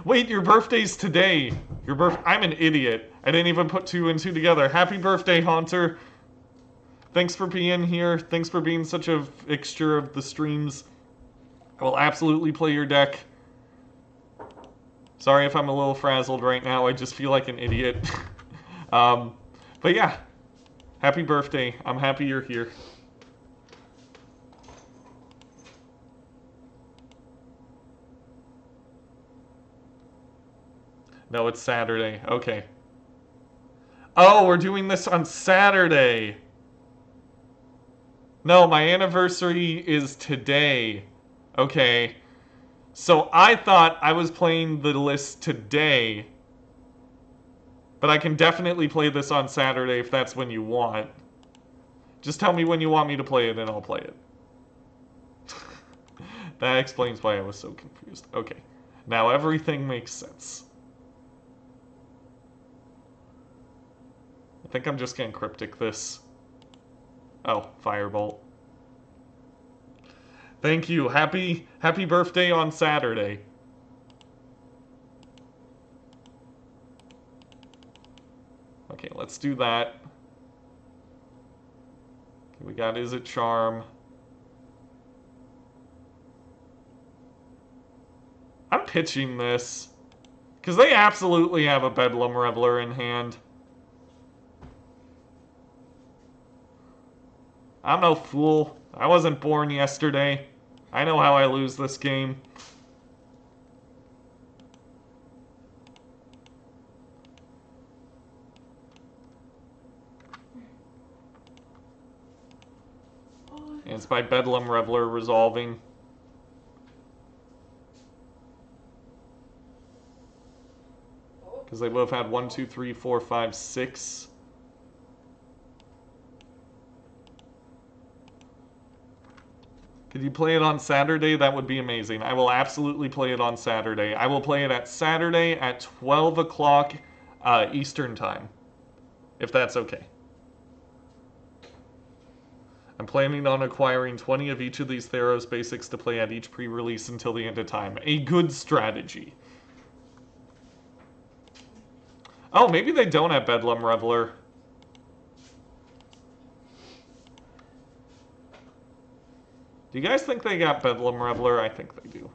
Wait, your birthday's today. I'm an idiot. I didn't even put 2 and 2 together. Happy birthday, Haunter. Thanks for being here. Thanks for being such a fixture of the streams. I will absolutely play your deck. Sorry if I'm a little frazzled right now. I just feel like an idiot. But yeah. Happy birthday. I'm happy you're here. No, it's Saturday. Okay. Oh, we're doing this on Saturday. No, my anniversary is today. Okay. So I thought I was playing the list today. But I can definitely play this on Saturday if that's when you want. Just tell me when you want me to play it and I'll play it. That explains why I was so confused. Okay. Now everything makes sense. I think I'm just gonna Cryptic this. Oh, Firebolt. Thank you. Happy birthday on Saturday. Okay, let's do that. Okay, we got Izzet Charm. I'm pitching this. Because they absolutely have a Bedlam Reveler in hand. I'm no fool. I wasn't born yesterday. I know how I lose this game. And it's by Bedlam Reveler resolving. Because they both had 1, 2, 3, 4, 5, 6. Could you play it on Saturday? That would be amazing. I will absolutely play it on Saturday. I will play it at Saturday at 12 o'clock Eastern Time, if that's okay. I'm planning on acquiring 20 of each of these Theros basics to play at each pre-release until the end of time. A good strategy. Oh, maybe they don't have Bedlam Reveler. Do you guys think they got Bedlam Reveler? I think they do.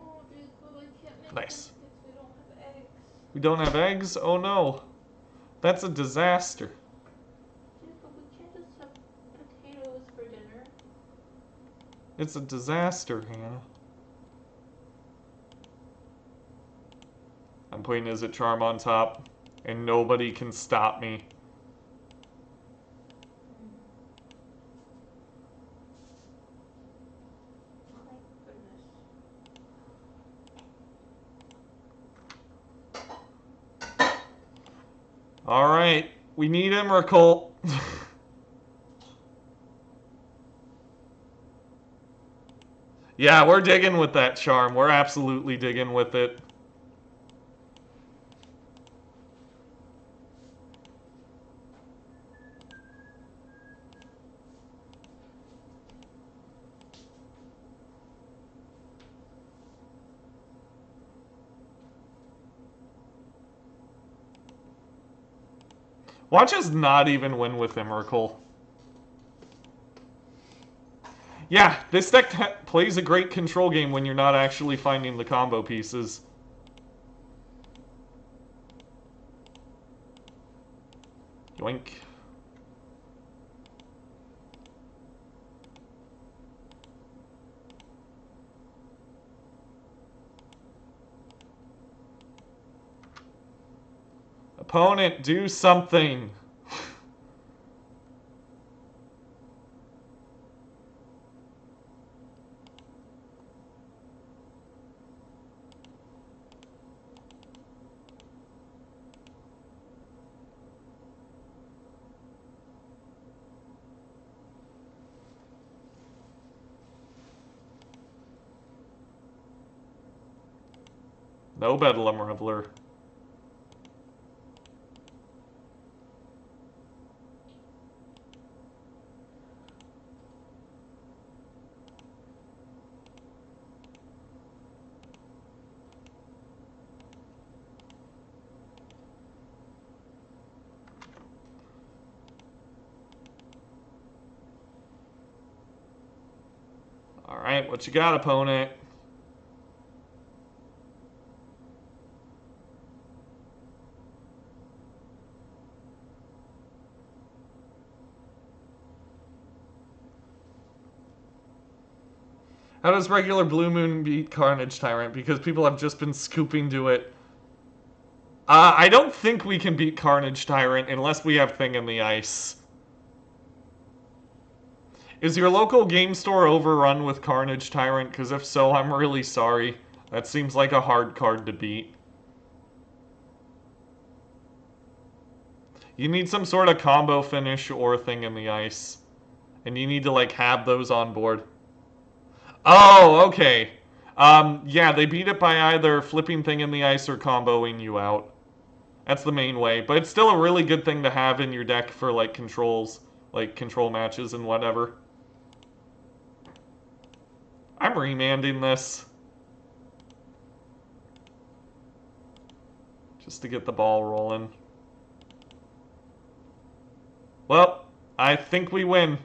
Oh, dude, but we can't make Nice. them because we don't have eggs. We don't have eggs? Oh no. That's a disaster. Dude, but we can't just have potatoes for dinner. It's a disaster, Hannah. I'm putting Izzet Charm on top, and nobody can stop me. My goodness. Alright, we need Emrakul. Yeah, we're digging with that charm. We're absolutely digging with it. Watch us not even win with Emrakul. Yeah, this deck plays a great control game when you're not actually finding the combo pieces. Yoink. Opponent, do something. No Bedlam Reveler. Alright, what you got, opponent? How does regular Blue Moon beat Carnage Tyrant? Because people have just been scooping to it. I don't think we can beat Carnage Tyrant unless we have Thing in the Ice. Is your local game store overrun with Carnage Tyrant? Because if so, I'm really sorry. That seems like a hard card to beat. You need some sort of combo finish or Thing in the Ice. And you need to, like, have those on board. Oh, okay. Yeah, they beat it by either flipping Thing in the Ice or comboing you out. That's the main way. But it's still a really good thing to have in your deck for, like, controls. Like, control matches and whatever. I'm remanding this. Just to get the ball rolling. Well, I think we win.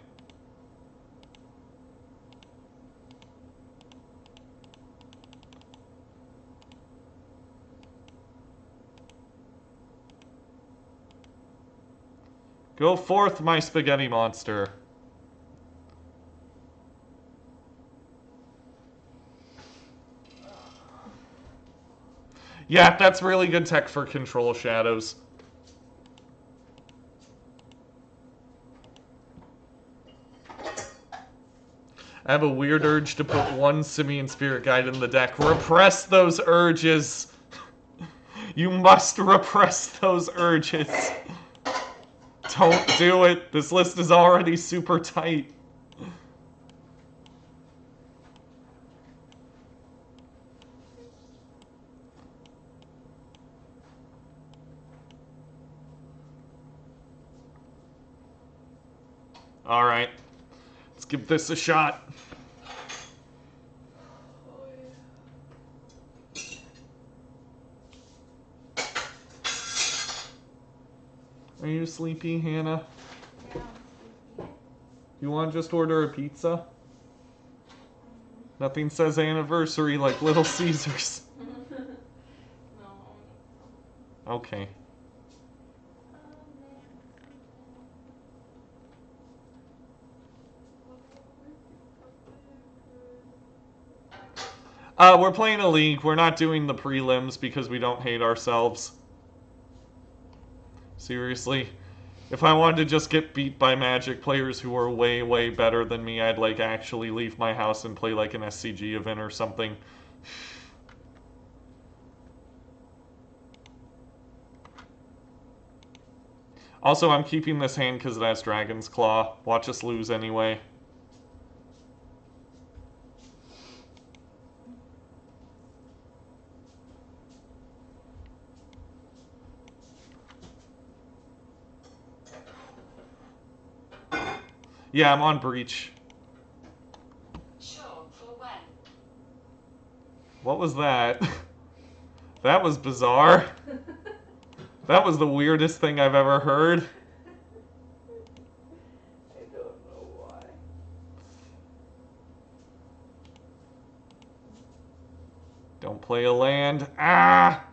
Go forth, my spaghetti monster. Yeah, that's really good tech for control shadows. I have a weird urge to put one Simian Spirit Guide in the deck. Repress those urges. You must repress those urges. Don't do it. This list is already super tight. All right. Let's give this a shot. Are you sleepy, Hannah? Yeah, I'm sleepy. You want to just order a pizza? Nothing says anniversary like Little Caesars. No. Okay. We're playing a league. We're not doing the prelims because we don't hate ourselves. Seriously. If I wanted to just get beat by Magic players who are way, way better than me, I'd, like, actually leave my house and play, like, an SCG event or something. Also, I'm keeping this hand because it has Dragon's Claw. Watch us lose anyway. Yeah, I'm on Breach. Sure, for when? What was that? That was bizarre. That was the weirdest thing I've ever heard. I don't know why. Don't play a land. Ah!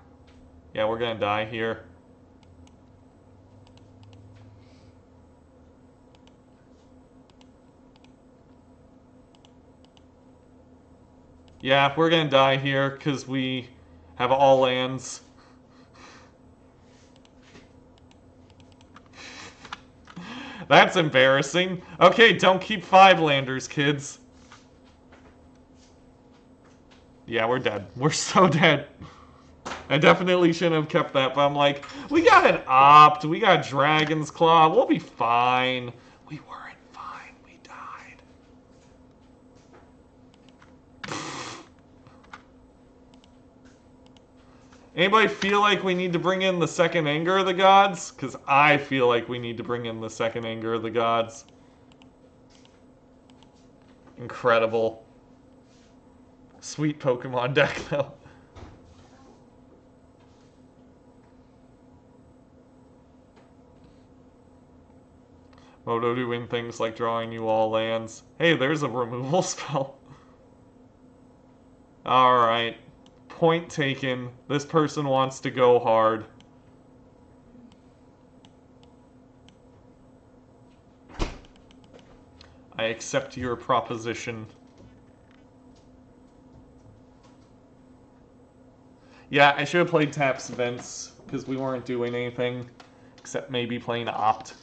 Yeah, we're gonna die here. Yeah, we're gonna die here because we have all lands. That's embarrassing. Okay, don't keep 5 landers, kids. Yeah, we're dead. We're so dead. I definitely shouldn't have kept that, but I'm like, we got an Opt, we got Dragon's Claw, we'll be fine. We weren't fine, we died. Anybody feel like we need to bring in the second Anger of the Gods? Because I feel like we need to bring in the second Anger of the Gods. Incredible. Sweet Pokemon deck, though. Moto doing things like drawing you all lands. Hey, there's a removal spell. Alright. Point taken. This person wants to go hard. I accept your proposition. Yeah, I should have played Taps Vents, because we weren't doing anything, except maybe playing Opt.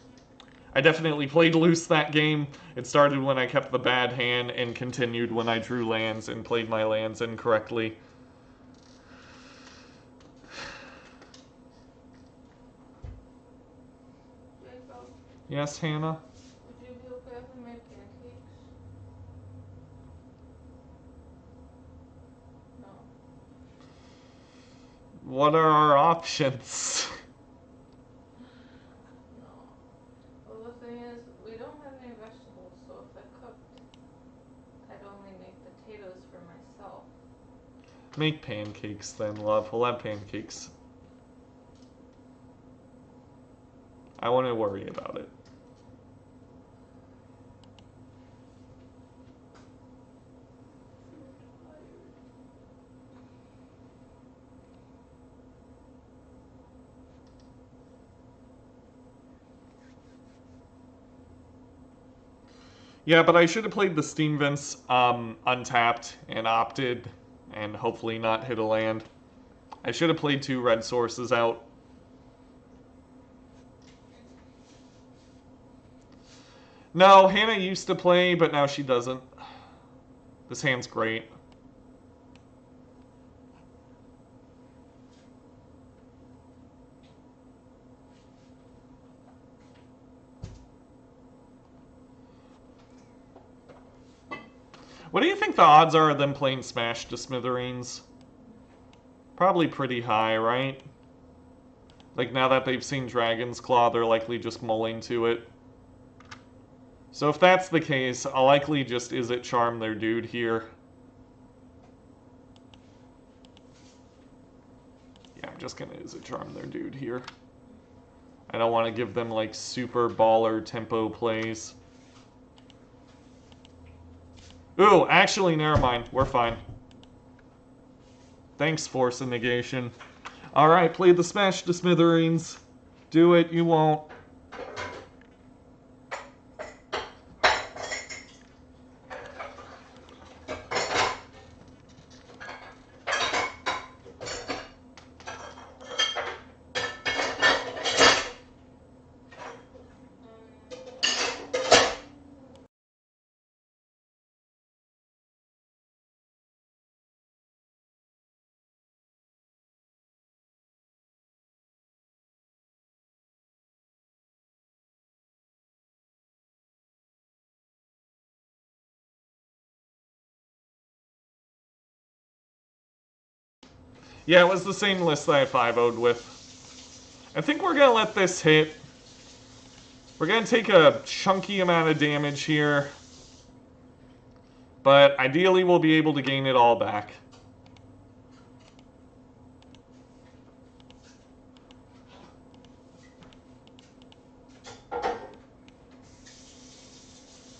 I definitely played loose that game. It started when I kept the bad hand, and continued when I drew lands and played my lands incorrectly. Jacob, Yes, Hannah? would you be okay if we made pancakes? No. What are our options? No. Well, the thing is, we don't have any vegetables, so if I cooked, I'd only make potatoes for myself. Make pancakes then, love. We'll have pancakes. I wouldn't worry about it. Yeah, but I should have played the Steam Vents untapped and opted, and hopefully not hit a land. I should have played 2 red sources out. No, Hannah used to play, but now she doesn't. This hand's great. What do you think the odds are of them playing Smash to Smithereens? Probably pretty high, right? Like, now that they've seen Dragon's Claw, they're likely just mulling to it. So if that's the case, I'll likely just Izzet Charm their dude here. Yeah, I'm just gonna Izzet Charm their dude here. I don't want to give them, like, super baller tempo plays. Ooh, actually, never mind. We're fine. Thanks, Force of Negation. Alright, play the Smash to Smithereens. Do it, you won't. Yeah, it was the same list that I 5-0'd with. I think we're going to let this hit. We're going to take a chunky amount of damage here. But ideally we'll be able to gain it all back.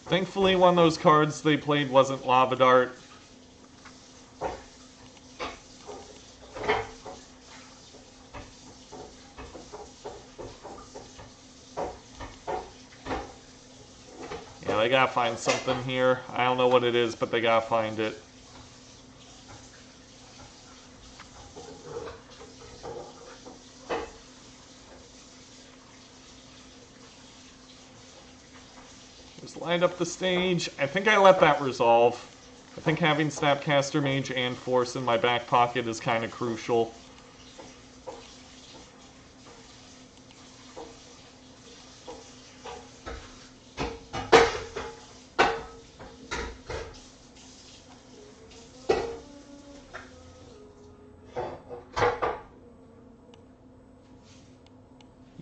Thankfully one of those cards they played wasn't Lava Dart. Yeah, they gotta find something here. I don't know what it is, but they gotta find it. Just lined up the stage. I think I let that resolve. I think having Snapcaster Mage and Force in my back pocket is kind of crucial.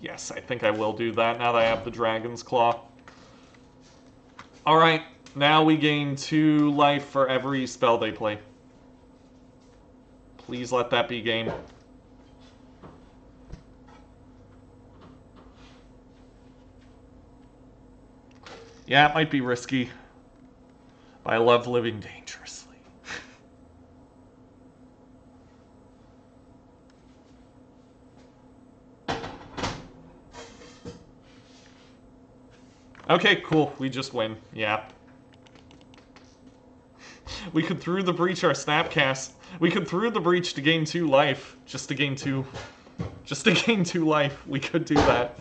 Yes, I think I will do that now that I have the Dragon's Claw. Alright, now we gain 2 life for every spell they play. Please let that be game. Yeah, it might be risky, but I love living dangerously. Okay, cool. We just win. Yeah. We could through the breach our Snapcast. We could through the breach to gain 2 life. Just to gain 2 life. We could do that.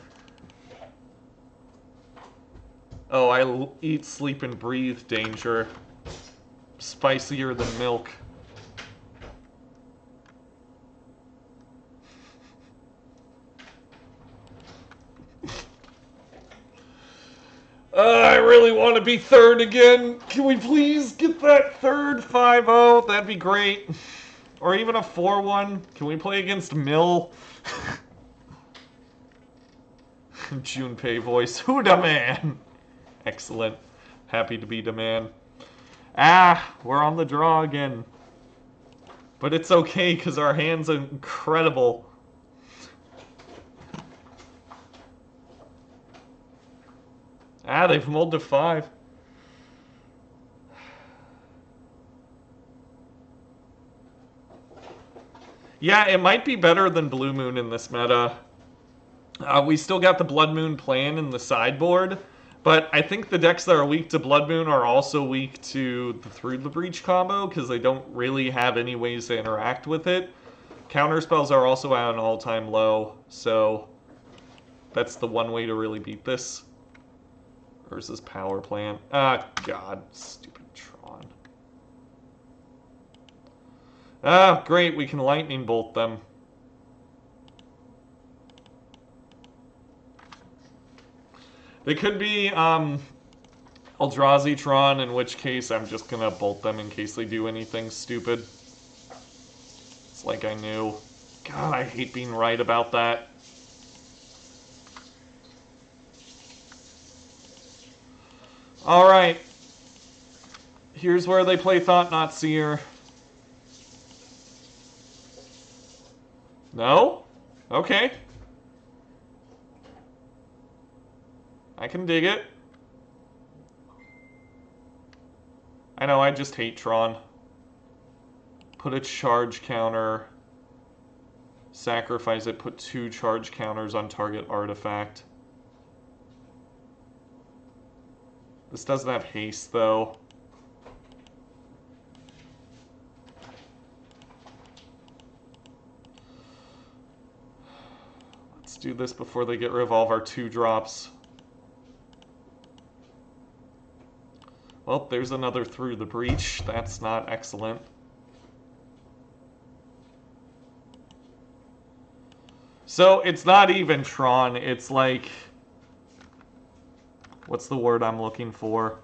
Oh, I eat, sleep, and breathe danger. Spicier than milk. I really want to be third again. Can we please get that third 5-0? That'd be great. Or even a 4-1. Can we play against Mill? Junpei voice. Who da man? Excellent. Happy to be the man. Ah, we're on the draw again. But it's okay, because our hand's incredible. Ah, they've mulled to 5. Yeah, it might be better than Blue Moon in this meta. We still got the Blood Moon plan in the sideboard, but I think the decks that are weak to Blood Moon are also weak to the Through the Breach combo, because they don't really have any ways to interact with it. Counterspells are also at an all-time low, so that's the one way to really beat this. Versus Power Plant. Ah, God. Stupid Tron. Ah, great. We can Lightning Bolt them. They could be Eldrazi Tron, in which case I'm just going to bolt them in case they do anything stupid. It's like I knew. God, I hate being right about that. Alright. Here's where they play Thought Not Seer. No? Okay. I can dig it. I know, I just hate Tron. Put a charge counter. Sacrifice it, put 2 charge counters on target artifact. This doesn't have haste, though. Let's do this before they get rid of all of our 2-drops. Well, there's another Through the Breach. That's not excellent. So, it's not even Tron. It's like... What's the word I'm looking for?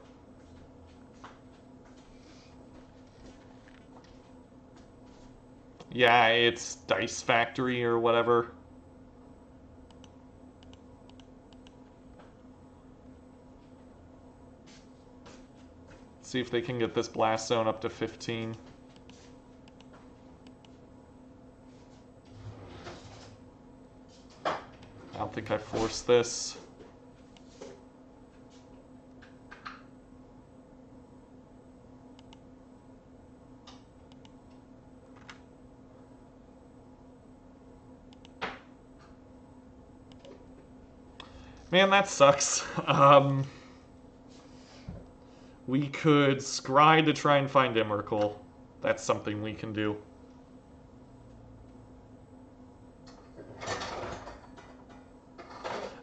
Yeah, it's Dice Factory or whatever. Let's see if they can get this Blast Zone up to 15. I don't think I forced this. Man, that sucks. We could scry to try and find Emrakul. That's something we can do.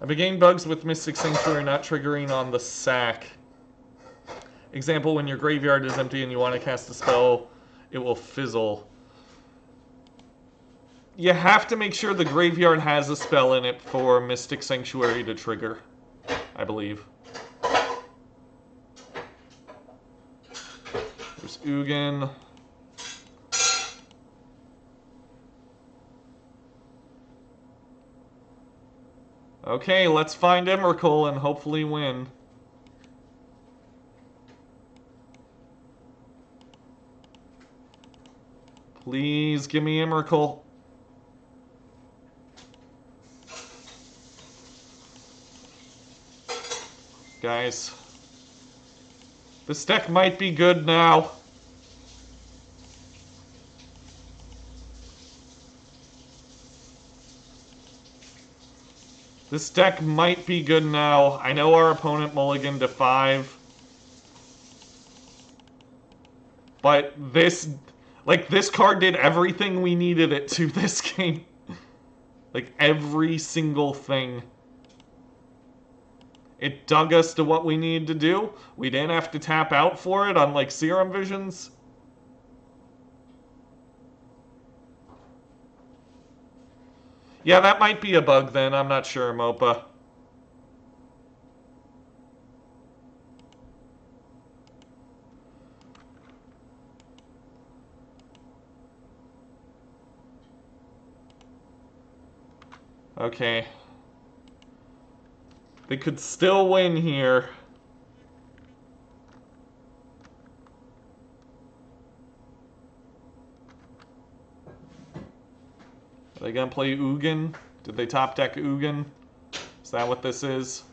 I've been getting bugs with Mystic Sanctuary not triggering on the sack. Example, when your graveyard is empty and you want to cast a spell, it will fizzle. You have to make sure the graveyard has a spell in it for Mystic Sanctuary to trigger, I believe. There's Ugin. Okay, let's find Emrakul and hopefully win. Please give me Emrakul. Guys, this deck might be good now. This deck might be good now. I know our opponent mulliganed to 5. But this... Like, this card did everything we needed it to this game. Like, every single thing. It dug us to what we needed to do. We didn't have to tap out for it, unlike Serum Visions. Yeah, that might be a bug then. I'm not sure, Mopa. Okay. They could still win here. Are they gonna play Ugin? Did they top deck Ugin? Is that what this is?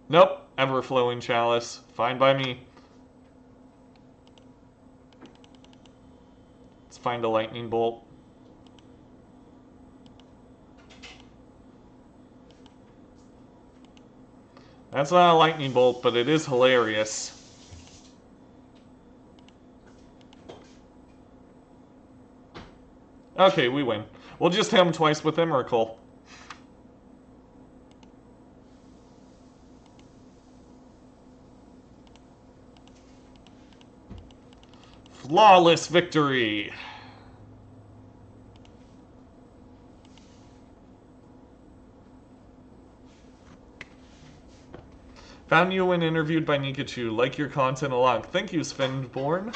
Nope. Ever-flowing Chalice. Fine by me. Let's find a lightning bolt. That's not a lightning bolt, but it is hilarious. Okay, we win. We'll just hit him twice with Emrakul. Flawless victory! Found you when interviewed by Nikachu. Like your content a lot. Thank you, Svenborn.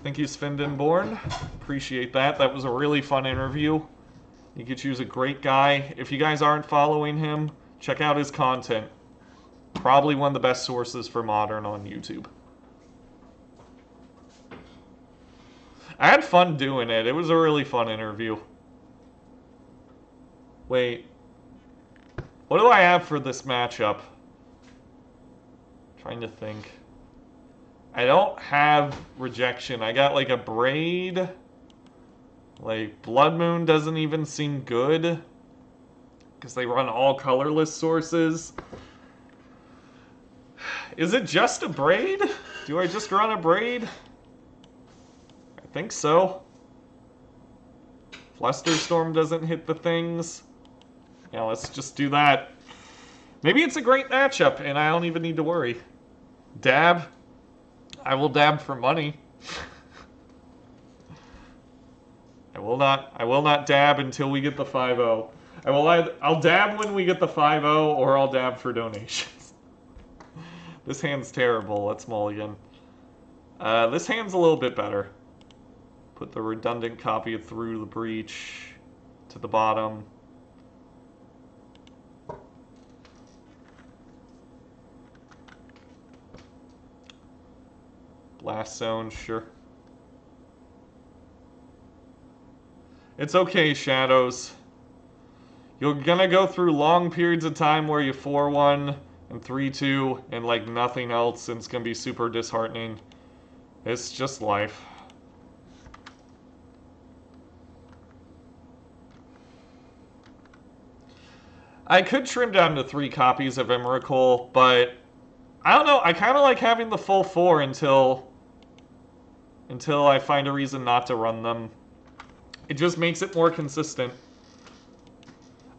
Thank you, Svendenborn. Appreciate that. That was a really fun interview. Nikachu's a great guy. If you guys aren't following him, check out his content. Probably one of the best sources for Modern on YouTube. I had fun doing it. It was a really fun interview. Wait. What do I have for this matchup? Trying to think. I don't have Rejection. I got like Abrade. Like, Blood Moon doesn't even seem good. Because they run all colorless sources. Is it just Abrade? Do I just run Abrade? I think so. Flusterstorm doesn't hit the things. Yeah, let's just do that. Maybe it's a great matchup, and I don't even need to worry. Dab. I will dab for money. I will not dab until we get the 5-0. I'll dab when we get the 5-0, or I'll dab for donations. This hand's terrible. Let's mulligan. This hand's a little bit better. Put the redundant copy of Through the Breach to the bottom. Blast Zone, sure. It's okay, Shadows. You're gonna go through long periods of time where you 4-1 and 3-2 and like nothing else, and it's gonna be super disheartening. It's just life. I could trim down to 3 copies of Emrakul, but I don't know. I kind of like having the full 4 until I find a reason not to run them. It just makes it more consistent.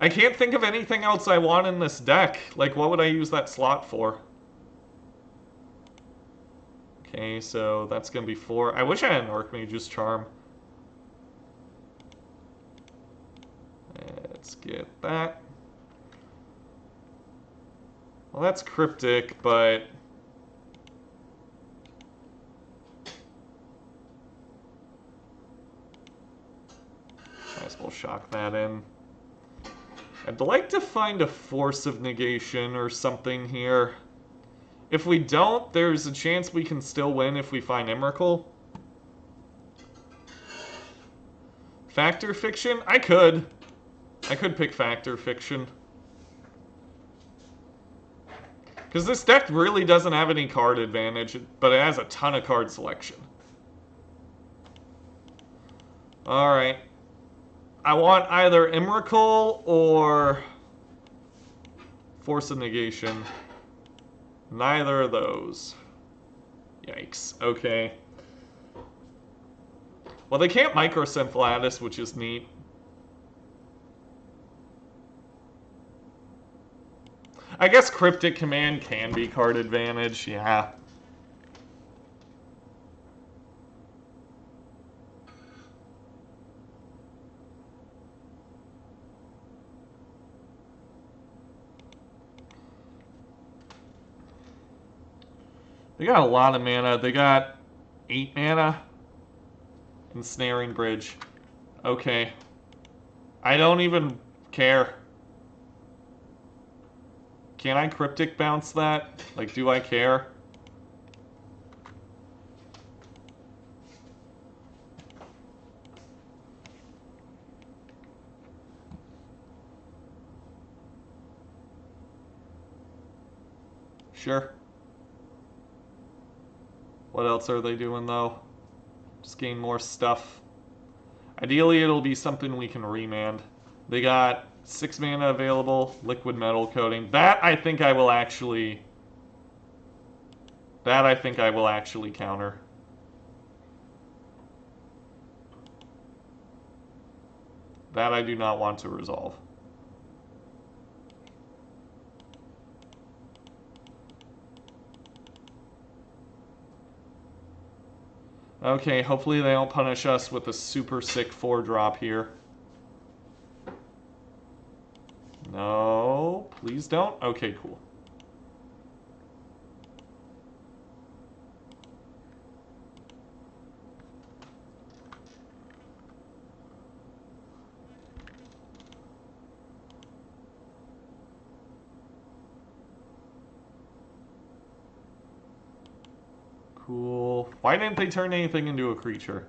I can't think of anything else I want in this deck. Like, what would I use that slot for? Okay, so that's going to be 4. I wish I had an Archmage's Charm. Let's get that. Well, that's Cryptic, but might as well shock that in. I'd like to find a Force of Negation or something here. If we don't, there's a chance we can still win if we find Emrakul. Factor Fiction? I could pick Factor Fiction. Because this deck really doesn't have any card advantage, but it has a ton of card selection. Alright. I want either Emrakul or Force of Negation. Neither of those. Yikes. Okay. Well, they can't Microsynth Lattice, which is neat. I guess Cryptic Command can be card advantage, yeah. They got a lot of mana. They got 8 mana. Ensnaring Bridge. Okay. I don't even care. Can I Cryptic bounce that? Like, do I care? Sure. What else are they doing, though? Just gain more stuff. Ideally, it'll be something we can remand. They got 6 mana available, Liquid Metal Coating. That I think I will actually counter. That I do not want to resolve. Okay, hopefully they don't punish us with a super sick 4-drop here. No, please don't. Okay, cool. Cool. Why didn't they turn anything into a creature?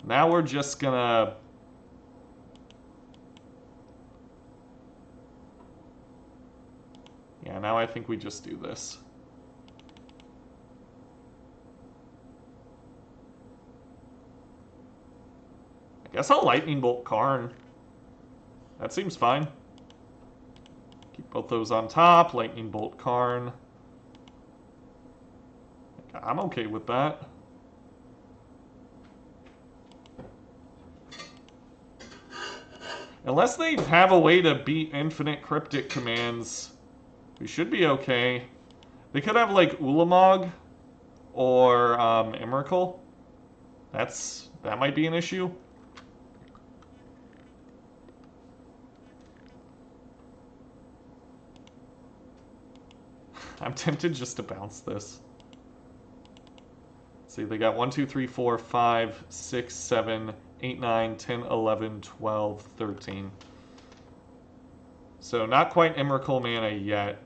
Now we're just gonna... Yeah, now I think we just do this. I guess I'll Lightning Bolt Karn. That seems fine. Keep both those on top. Lightning Bolt Karn. I'm okay with that. Unless they have a way to beat infinite Cryptic Commands, we should be okay. They could have, like, Ulamog or Emrakul. That might be an issue. I'm tempted just to bounce this. See, they got 1, 2, 3, 4, 5, 6, 7, 8, 9, 10, 11, 12, 13. So not quite Emrakul mana yet.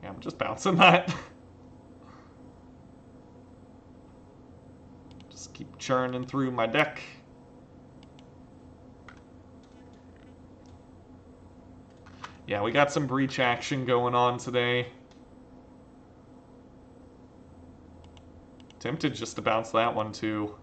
Yeah, I'm just bouncing that. Just keep churning through my deck. Yeah, we got some breach action going on today. Tempted just to bounce that one too.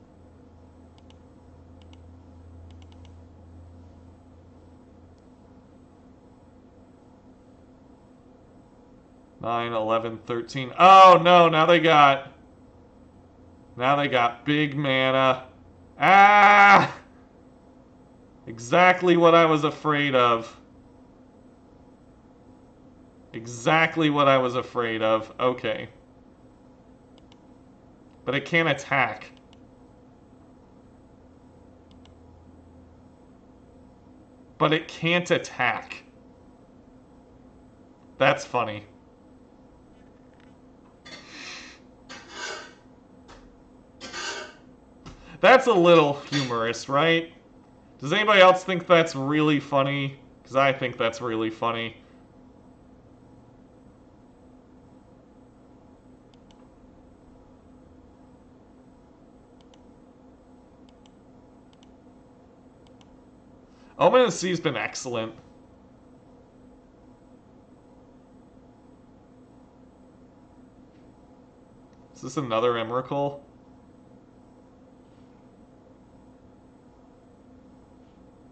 Nine, 11, 13. Oh no, now they got big mana. Ah! Exactly what I was afraid of. Exactly what I was afraid of. Okay. But it can't attack. But it can't attack. That's funny. That's a little humorous, right? Does anybody else think that's really funny? Because I think that's really funny. Omen of the Sea has been excellent. Is this another Emrakul?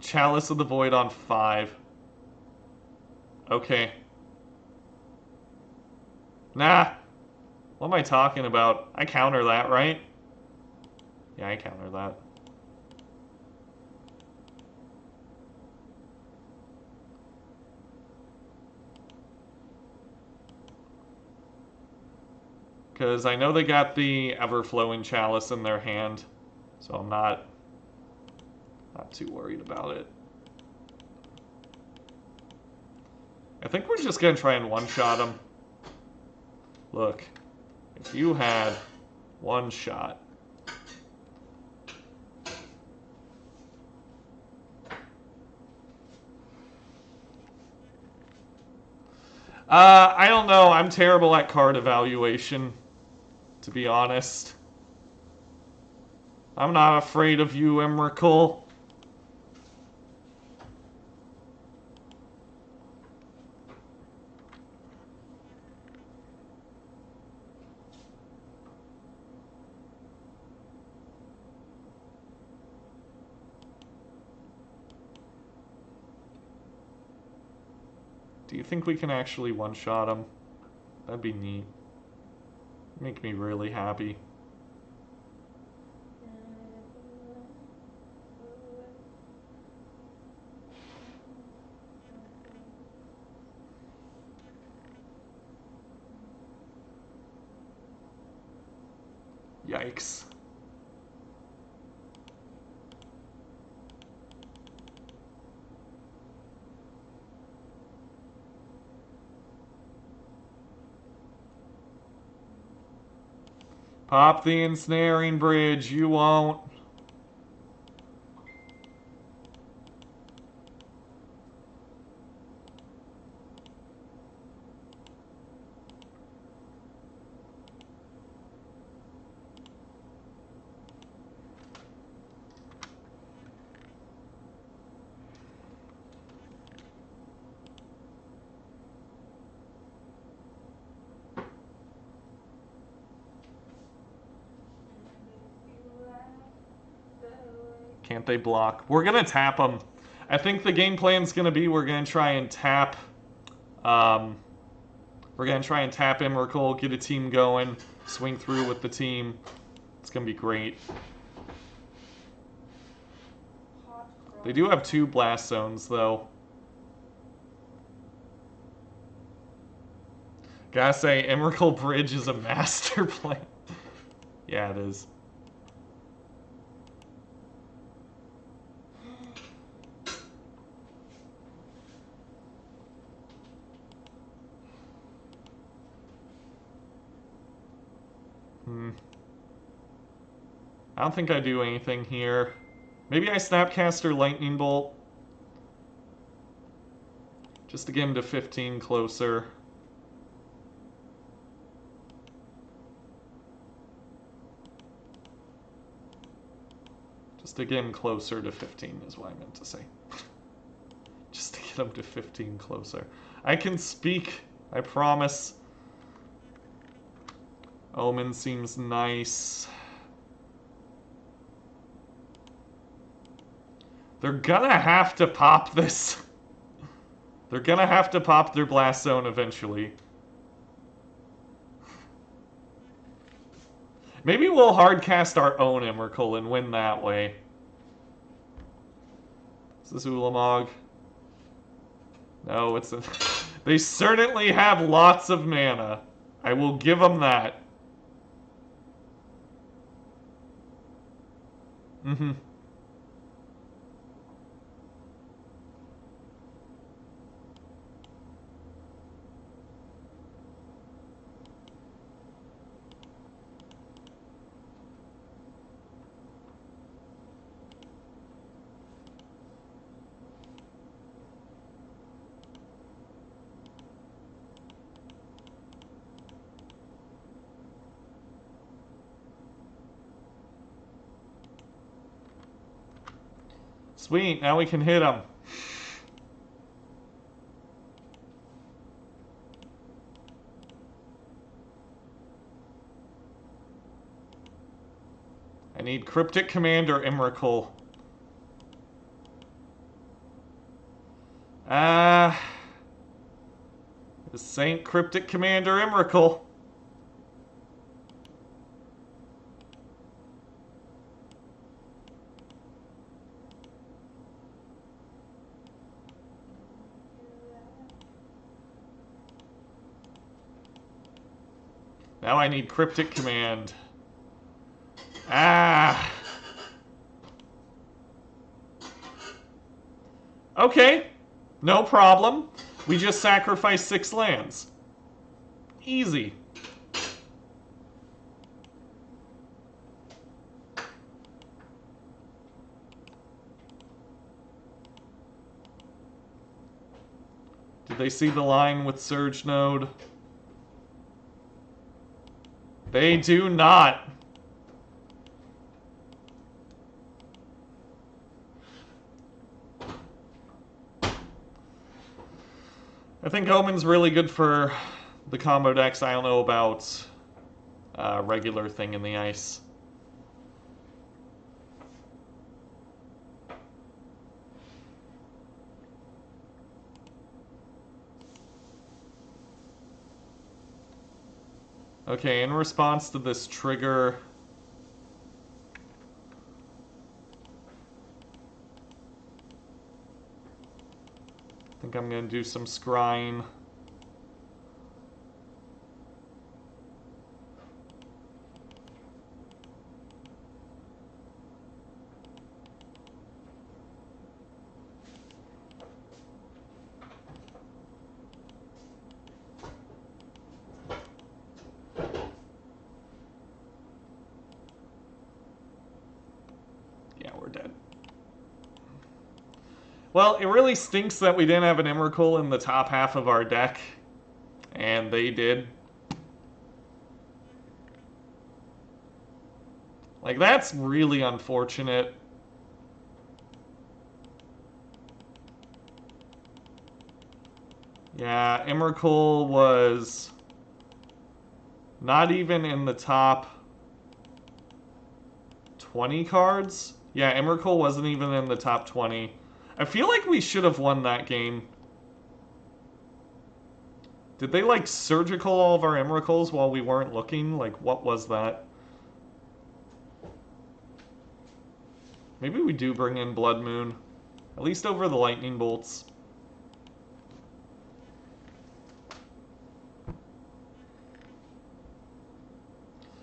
Chalice of the Void on 5. Okay. Nah. What am I talking about? I counter that, right? Yeah, I counter that. Because I know they got the Everflowing Chalice in their hand, so I'm not too worried about it. I think we're just going to try and one-shot them. Look, if you had one shot. I don't know. I'm terrible at card evaluation, to be honest. I'm not afraid of you, Emrakul. Do you think we can actually one-shot him? That'd be neat. Make me really happy. Yikes. Pop the ensnaring bridge, you won't. Can't they block? We're going to tap them. I think the game plan's going to be we're going to try and tap... we're going to try and tap Emrakul, get a team going, swing through with the team. It's going to be great. They do have 2 blast zones, though. Gotta say, Emrakul Bridge is a master plan. Yeah, it is. I don't think I do anything here. Maybe I Snapcaster Lightning Bolt. Just to get him to 15 closer. Just to get him closer to 15 is what I meant to say. Just to get him to 15 closer. I can speak, I promise. Omen seems nice. They're gonna have to pop this. They're gonna have to pop their blast zone eventually. Maybe we'll hardcast our own Emrakul and win that way. Is this Ulamog? No, it's a... They certainly have lots of mana. I will give them that. Mm-hmm. Sweet, now we can hit him. I need Cryptic Command or Emrakul. This ain't Cryptic Command or Emrakul. Now I need Cryptic Command. Ah. Okay, no problem. We just sacrificed 6 lands. Easy. Did they see the line with Surge Node? They do not. I think Omen's really good for the combo decks. I don't know about regular Thing in the Ice. Okay, in response to this trigger, I think I'm going to do some scrying. Well, it really stinks that we didn't have an Emrakul in the top half of our deck, and they did. Like, that's really unfortunate. Yeah, Emrakul was not even in the top 20 cards. Yeah, Emrakul wasn't even in the top 20. I feel like we should have won that game. Did they, like, surgical all of our Emrakuls while we weren't looking? Like, what was that? Maybe we do bring in Blood Moon. At least over the lightning bolts.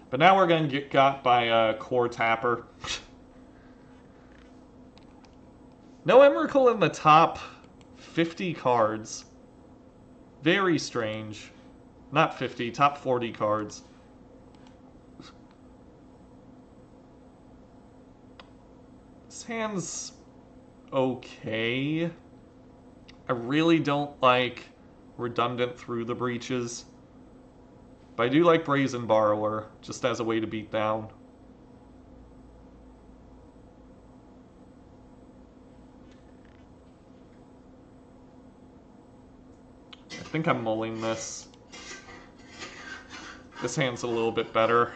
But now we're going to get got by a Core Tapper. No Emrakul in the top 50 cards. Very strange. Not 50, top 40 cards. This hand's okay. I really don't like redundant Through the Breaches. But I do like Brazen Borrower, just as a way to beat down. I think I'm mulling this. This hand's a little bit better.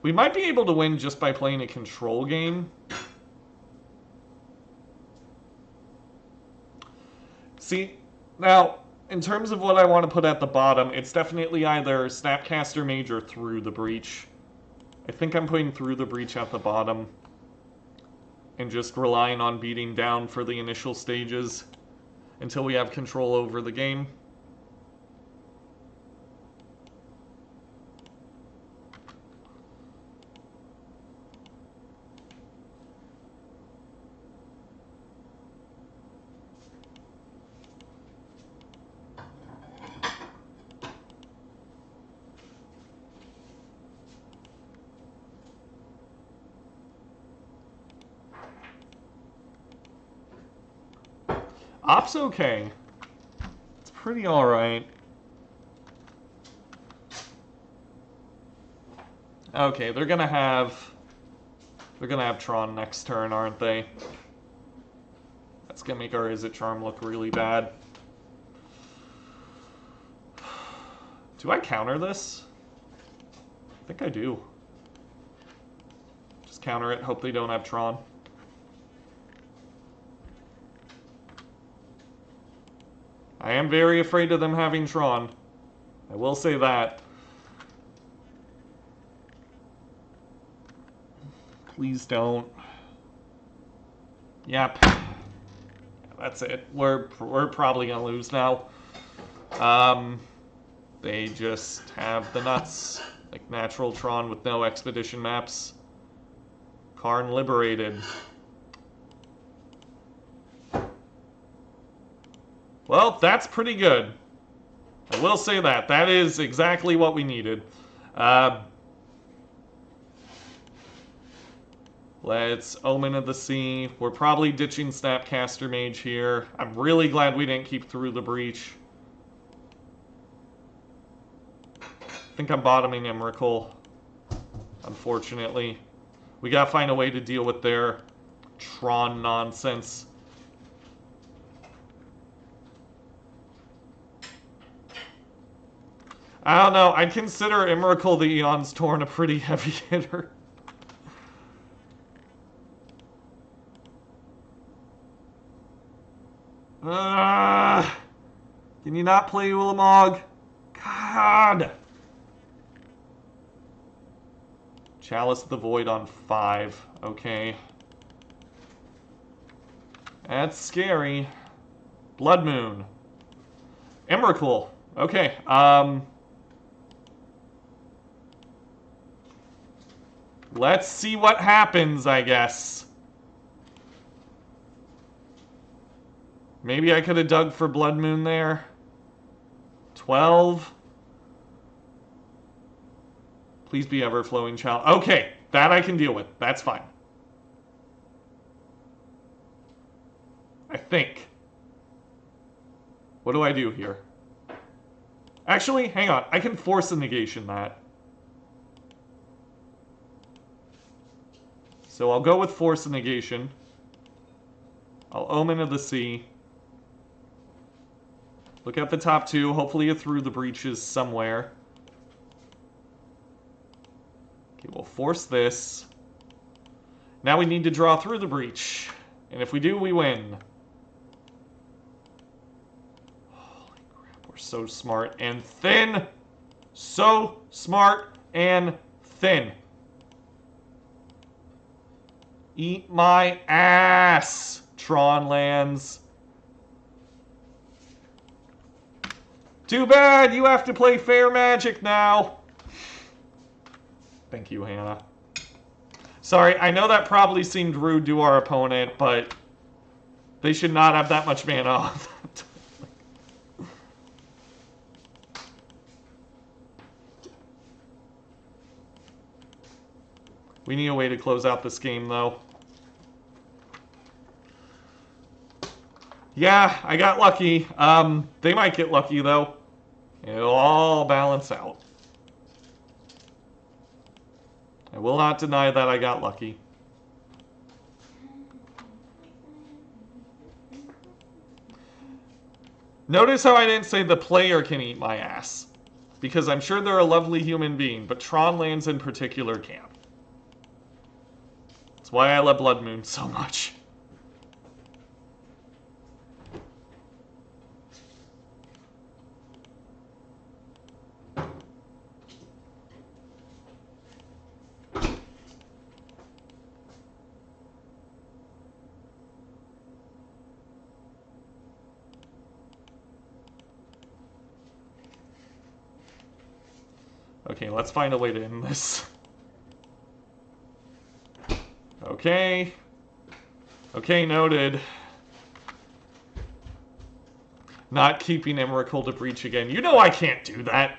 We might be able to win just by playing a control game. See, now, in terms of what I want to put at the bottom, it's definitely either Snapcaster Mage or Through the Breach. I think I'm putting Through the Breach at the bottom and just relying on beating down for the initial stages until we have control over the game. Op's okay. It's pretty alright. Okay, they're gonna have Tron next turn, aren't they? That's gonna make our Izzet Charm look really bad. Do I counter this? think I do. Just counter it, hope they don't have Tron. I am very afraid of them having Tron. I will say that. Please don't. Yep. That's it. We're probably gonna lose now. They just have the nuts. Like natural Tron with no expedition maps. Karn liberated. Well, that's pretty good. I will say that. That is exactly what we needed. Let's Omen of the Sea. We're probably ditching Snapcaster Mage here. I'm really glad we didn't keep through the breach. I think I'm bottoming Emrakul, unfortunately. We gotta find a way to deal with their Tron nonsense. I don't know. I'd consider Emrakul the Eons Torn a pretty heavy hitter. Can you not play Ulamog? God! Chalice of the Void on 5. Okay. That's scary. Blood Moon. Emrakul. Okay. Let's see what happens, I guess. Maybe I could have dug for Blood Moon there. 12. Please be Everflowing Child. Okay, that I can deal with. That's fine. I think. What do I do here? Actually, hang on. I can Force of Negation that. So I'll go with Force of Negation. I'll Omen of the Sea. Look at the top 2. Hopefully you're through the breaches somewhere. Okay, we'll force this. Now we need to draw through the breach. And if we do, we win. Holy crap, we're so smart and thin. So smart and thin. Eat my ass, Tron lands. Too bad, you have to play fair magic now. Thank you, Hannah. Sorry, I know that probably seemed rude to our opponent, but they should not have that much mana. We need a way to close out this game, though. Yeah, I got lucky. They might get lucky, though. It'll all balance out. I will not deny that I got lucky. Notice how I didn't say the player can eat my ass. Because I'm sure they're a lovely human being, but Tron lands in particular can. That's why I love Blood Moon so much. Okay, let's find a way to end this. Okay. Okay, noted. Not keeping Emrakul to breach again. You know I can't do that.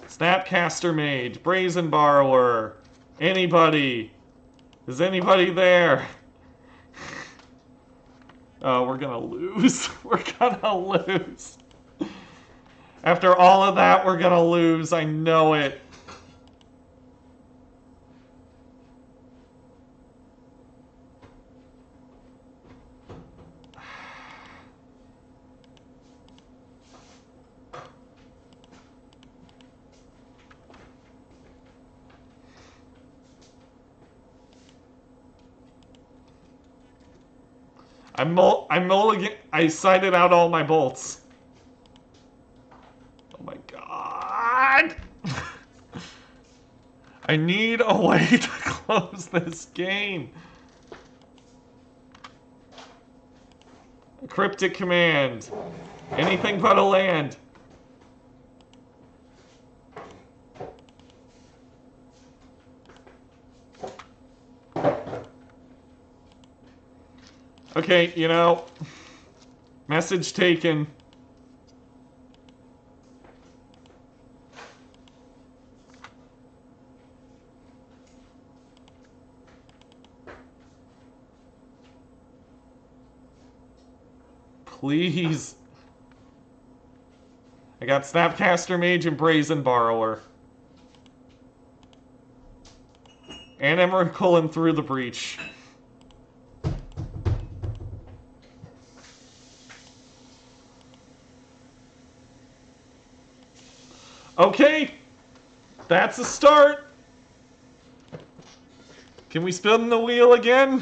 Snapcaster Mage, Brazen Borrower, anybody? Is anybody there? Oh, we're gonna lose. We're gonna lose. After all of that, we're gonna lose. I know it. I sighted out all my bolts. Oh my god! I need a way to close this game. Cryptic Command. Anything but a land. Okay, you know, message taken. Please. I got Snapcaster Mage and Brazen Borrower. And Emrakul and Through the Breach. Okay, that's a start. Can we spin the wheel again?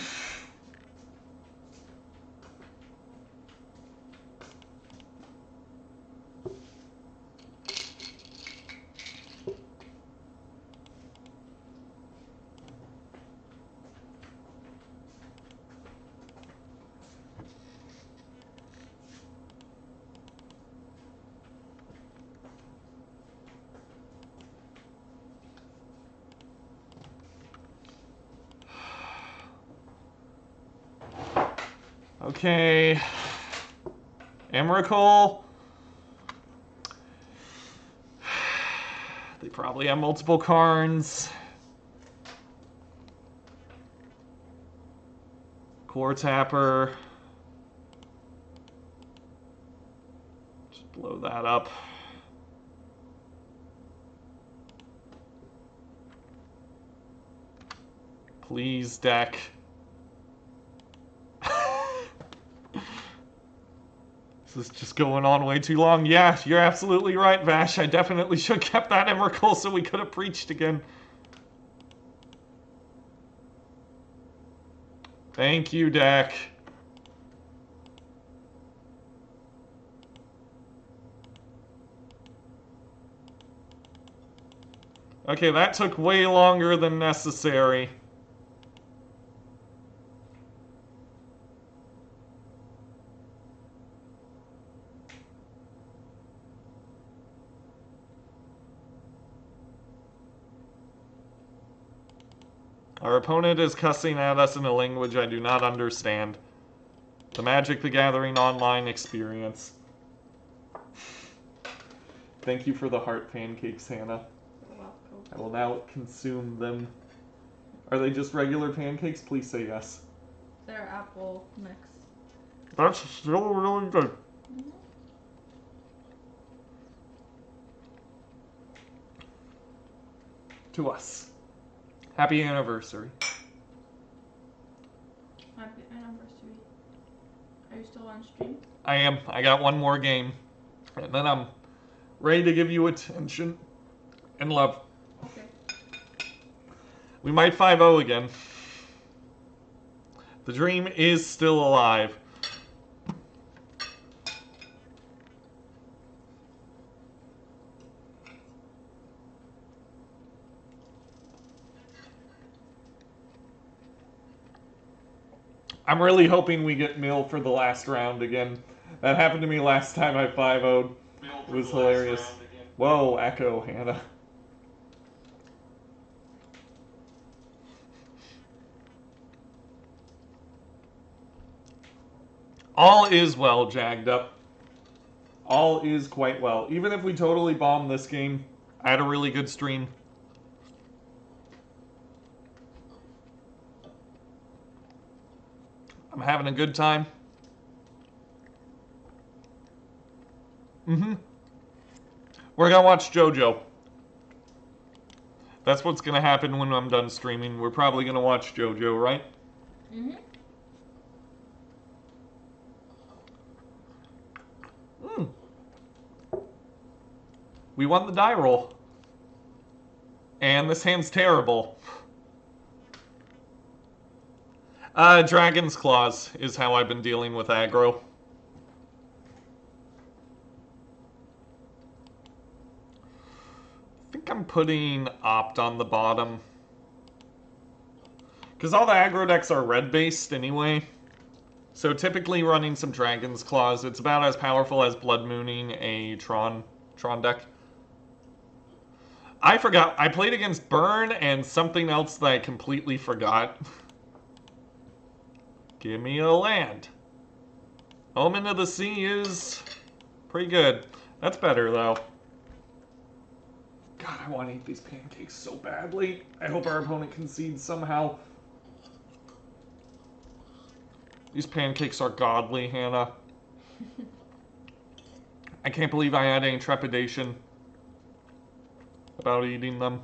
Okay. Emrakul. They probably have multiple Karns. Core Tapper. Just blow that up. Please, deck. This is just going on way too long. Yeah, you're absolutely right, Vash. I definitely should have kept that Emrakul so we could have preached again. Thank you, deck. Okay, that took way longer than necessary. Our opponent is cussing at us in a language I do not understand. The Magic the Gathering online experience. Thank you for the heart pancakes, Hannah. You're welcome. I will now consume them. Are they just regular pancakes? Please say yes. They're apple mix. That's still really good. Mm-hmm. To us. Happy anniversary. Happy anniversary. Are you still on stream? I am. I got one more game. And then I'm ready to give you attention and love. Okay. We might 5-0 again. The dream is still alive. I'm really hoping we get Mill for the last round again. That happened to me last time I 5-0'd. It was hilarious. Whoa, Echo, Hannah. All is well, Jagged Up. All is quite well. Even if we totally bomb this game, I had a really good stream. I'm having a good time. Mm-hmm. We're gonna watch JoJo. That's what's gonna happen when I'm done streaming. We're probably gonna watch JoJo, right? Mm-hmm. Mm. We won the die roll. And this hand's terrible. Dragon's Claws is how I've been dealing with aggro. I think I'm putting Opt on the bottom. Because all the aggro decks are red-based anyway. So typically running some Dragon's Claws, it's about as powerful as Blood Mooning a Tron deck. I forgot, I played against Burn and something else that I completely forgot. Give me a land. Omen of the Sea is pretty good. That's better, though. God, I want to eat these pancakes so badly. I hope our opponent concedes somehow. These pancakes are godly, Hannah. I can't believe I had any trepidation about eating them.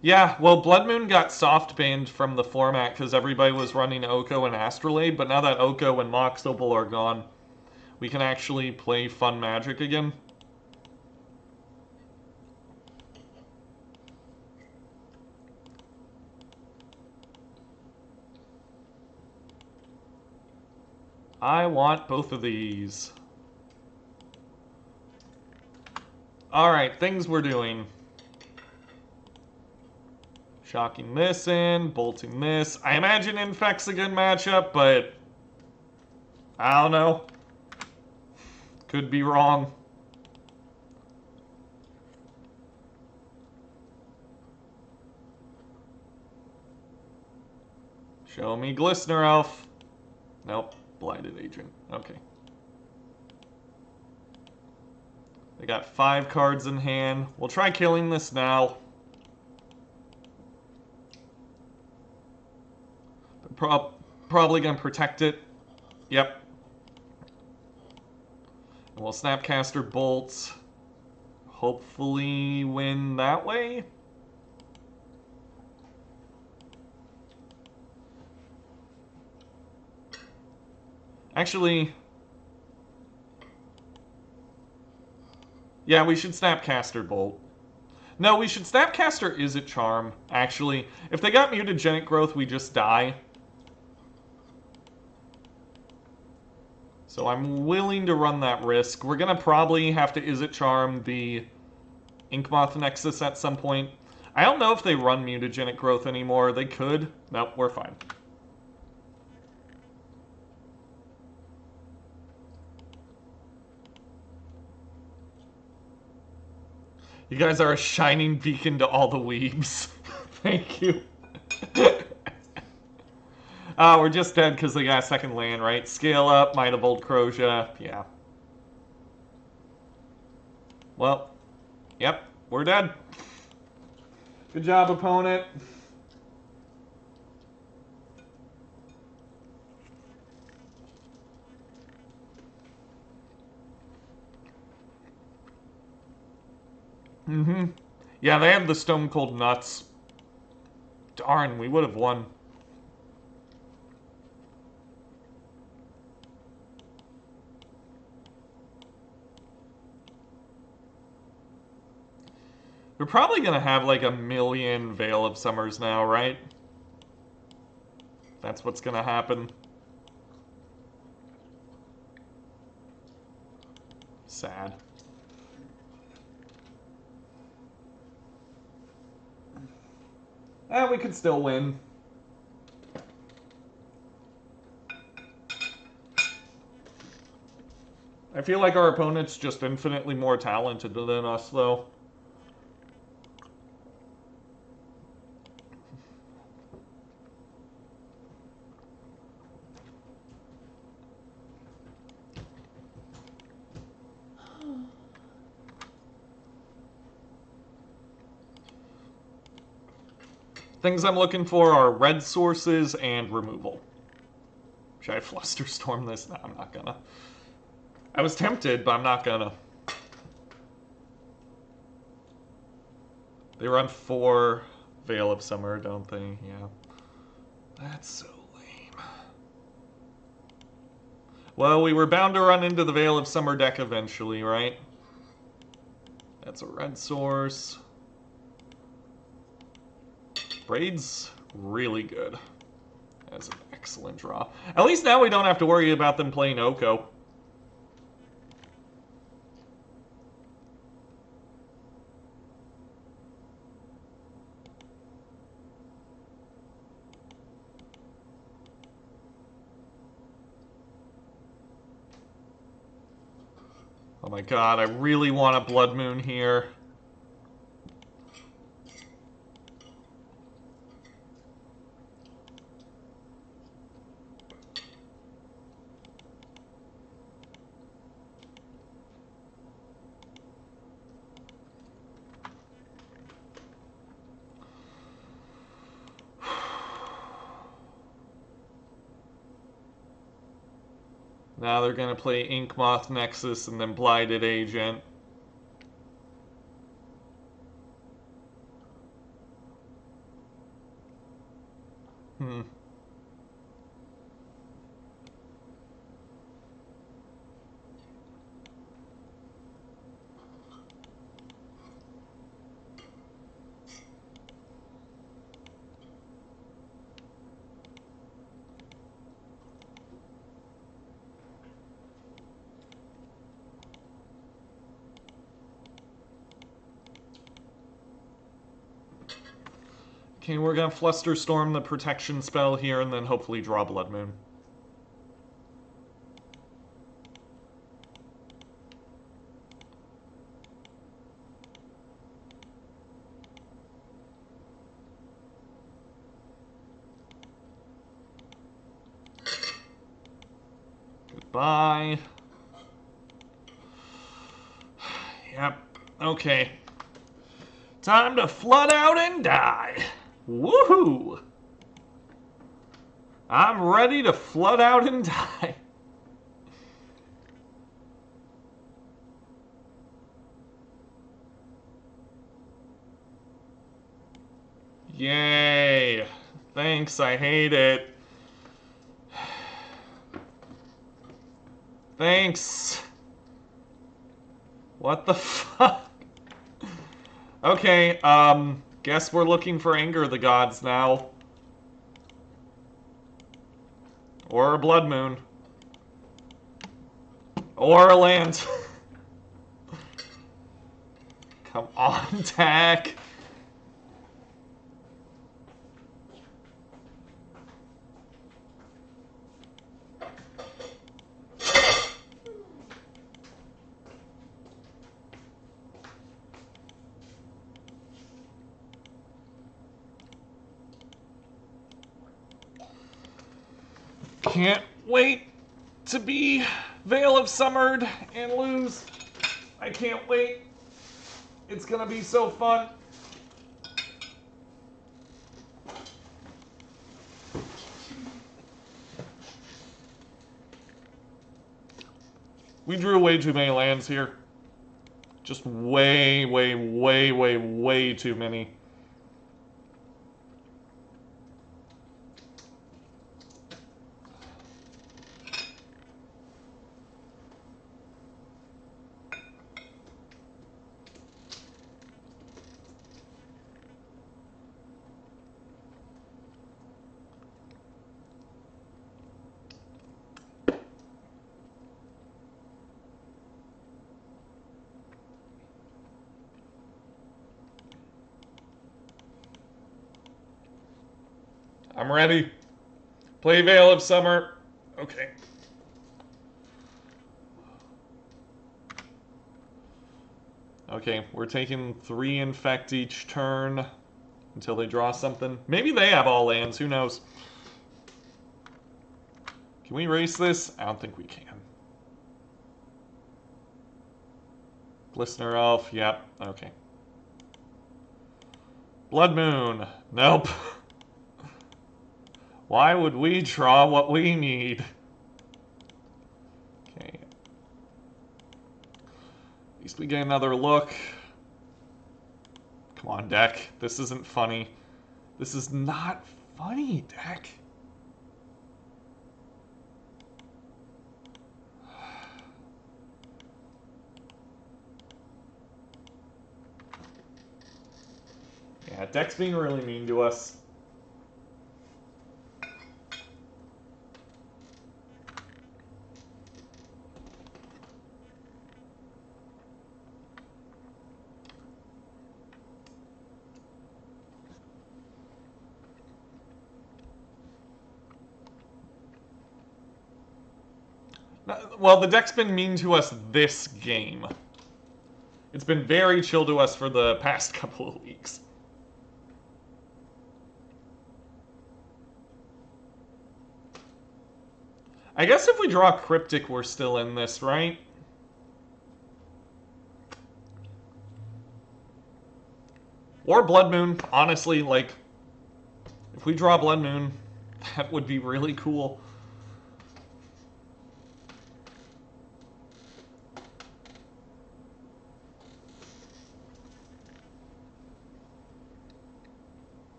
Yeah, well, Blood Moon got soft banned from the format because everybody was running Oko and Astrolabe, but now that Oko and Mox Opal are gone, we can actually play fun Magic again. I want both of these. Alright, things we're doing. Shocking this in, bolting this. I imagine Infect's a good matchup, but I don't know. Could be wrong. Show me Glistener Elf. Nope, Blighted Agent. Okay. They got 5 cards in hand. We'll try killing this now. Probably gonna protect it. Yep. And we'll Snapcaster Bolts. Hopefully win that way. Actually, yeah, we should Snapcaster Bolt. No, we should Snapcaster Izzet Charm, actually. If they got Mutagenic Growth, we just die. So I'm willing to run that risk. We're going to probably have to Izzet Charm the Inkmoth Nexus at some point. I don't know if they run Mutagenic Growth anymore. They could. Nope, we're fine. You guys are a shining beacon to all the weebs. Thank you. We're just dead because they got a second land, right? Scale up, Might of Old Croja. Yeah. Well, yep, we're dead. Good job, opponent. Mm-hmm. Yeah, they have the Stone Cold Nuts. Darn, we would have won. We're probably going to have like a million Veil of Summers now, right? That's what's going to happen. Sad. We could still win. I feel like our opponent's just infinitely more talented than us, though. Things I'm looking for are red sources and removal. Should I Flusterstorm this? No, I'm not gonna. I was tempted, but I'm not gonna. They run 4 Veil of Summer, don't they? Yeah. That's so lame. Well, we were bound to run into the Veil of Summer deck eventually, right? That's a red source. Braid's really good. That's an excellent draw. At least now we don't have to worry about them playing Oko. Oh my god, I really want a Blood Moon here. Now they're going to play Inkmoth Nexus and then Blighted Agent. Okay, we're going to Flusterstorm the protection spell here and then hopefully draw Blood Moon. Goodbye. Yep, okay. Time to flood out and die. Woohoo! I'm ready to flood out and die. Yay! Thanks, I hate it. Thanks. What the fuck? Okay, guess we're looking for Anger the Gods now. Or a Blood Moon. Or a land. Come on, Tack. Can't wait to be Veil of Summered and lose. I can't wait. It's gonna be so fun. We drew way too many lands here. Just way, way, way, way, way too many. I'm ready. Play Veil of Summer. Okay. Okay, we're taking 3 Infect each turn until they draw something. Maybe they have all lands, who knows? Can we erase this? I don't think we can. Glistener Elf, yep, okay. Blood Moon, nope. Why would we draw what we need? least we get another look. Come on, deck. This isn't funny. This is not funny, deck. Yeah, deck's being really mean to us. Well, the deck's been mean to us this game. It's been very chill to us for the past couple of weeks. I guess if we draw Cryptic, we're still in this, right? Or Blood Moon, honestly, like, if we draw Blood Moon, that would be really cool.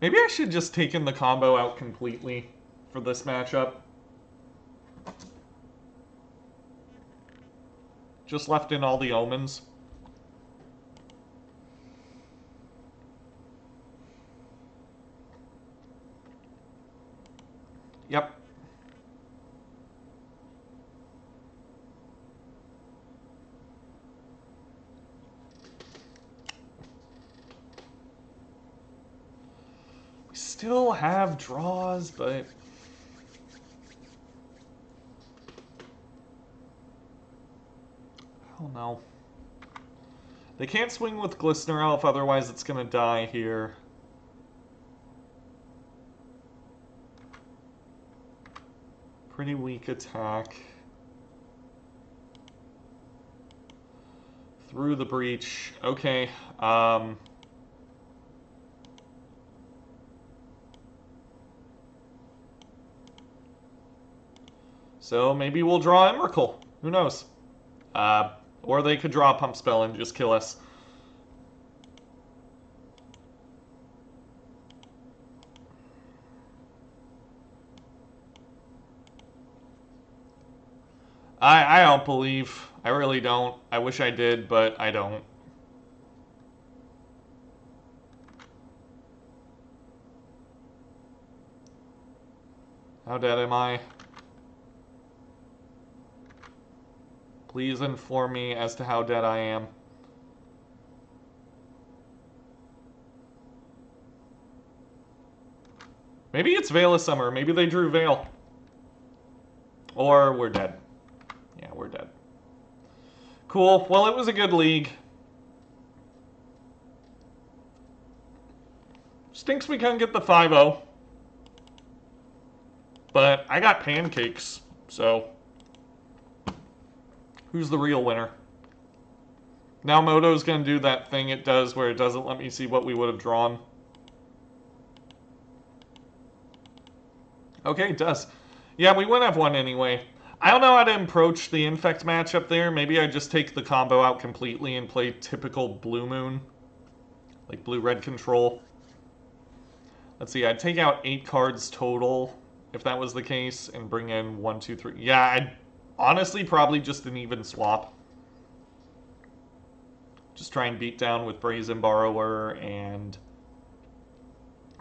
Maybe I should just taken the combo out completely for this matchup. Just left in all the omens. Yep. We still have draws, but I don't know. They can't swing with Glistener Elf, otherwise it's gonna die here. Pretty weak attack. Through the breach. Okay. So maybe we'll draw Emrakul. Who knows? Or they could draw a Pump Spell and just kill us. I don't believe. I really don't. I wish I did, but I don't. How dead am I? Please inform me as to how dead I am. Maybe it's Veil of Summer. Maybe they drew Veil. Or we're dead. Yeah, we're dead. Cool. Well, it was a good league. Stinks we can't get the 5-0. But I got pancakes, so who's the real winner? Now Moto's going to do that thing it does where it doesn't let me see what we would have drawn. Okay, it does. Yeah, we wouldn't have won anyway. I don't know how to approach the Infect matchup there. Maybe I just take the combo out completely and play typical Blue Moon. Like Blue-Red control. Let's see, I'd take out 8 cards total, if that was the case, and bring in 1, 2, 3. Yeah, I'd honestly probably just an even swap. Just try and beat down with Brazen Borrower and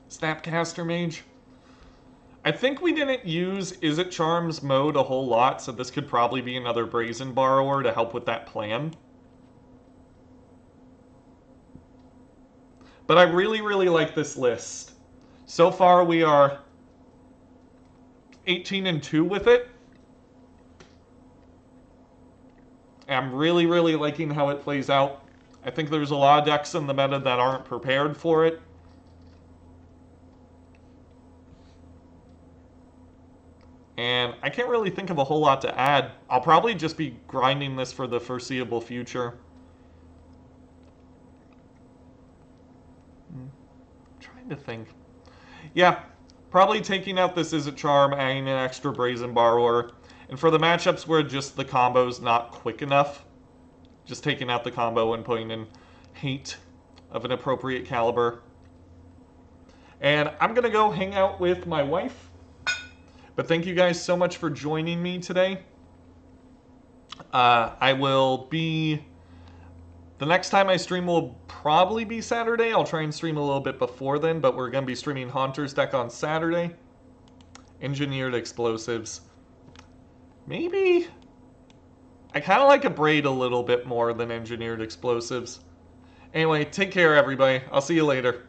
Snapcaster Mage. I think we didn't use Izzet Charm's mode a whole lot, so this could probably be another Brazen Borrower to help with that plan. But I really, really like this list. So far we are 18-2 with it. I'm really, really liking how it plays out. I think there's a lot of decks in the meta that aren't prepared for it. And I can't really think of a whole lot to add. I'll probably just be grinding this for the foreseeable future. Trying to think. Yeah, probably taking out this Izzet Charm, adding an extra Brazen Borrower. And for the matchups where just the combo's not quick enough, just taking out the combo and putting in hate of an appropriate caliber. And I'm going to go hang out with my wife. But thank you guys so much for joining me today. I will be... The next time I stream will probably be Saturday. I'll try and stream a little bit before then, but we're going to be streaming Haunter's deck on Saturday. Engineered Explosives. Maybe... I kind of like Abrade a little bit more than Engineered Explosives. Anyway, take care, everybody. I'll see you later.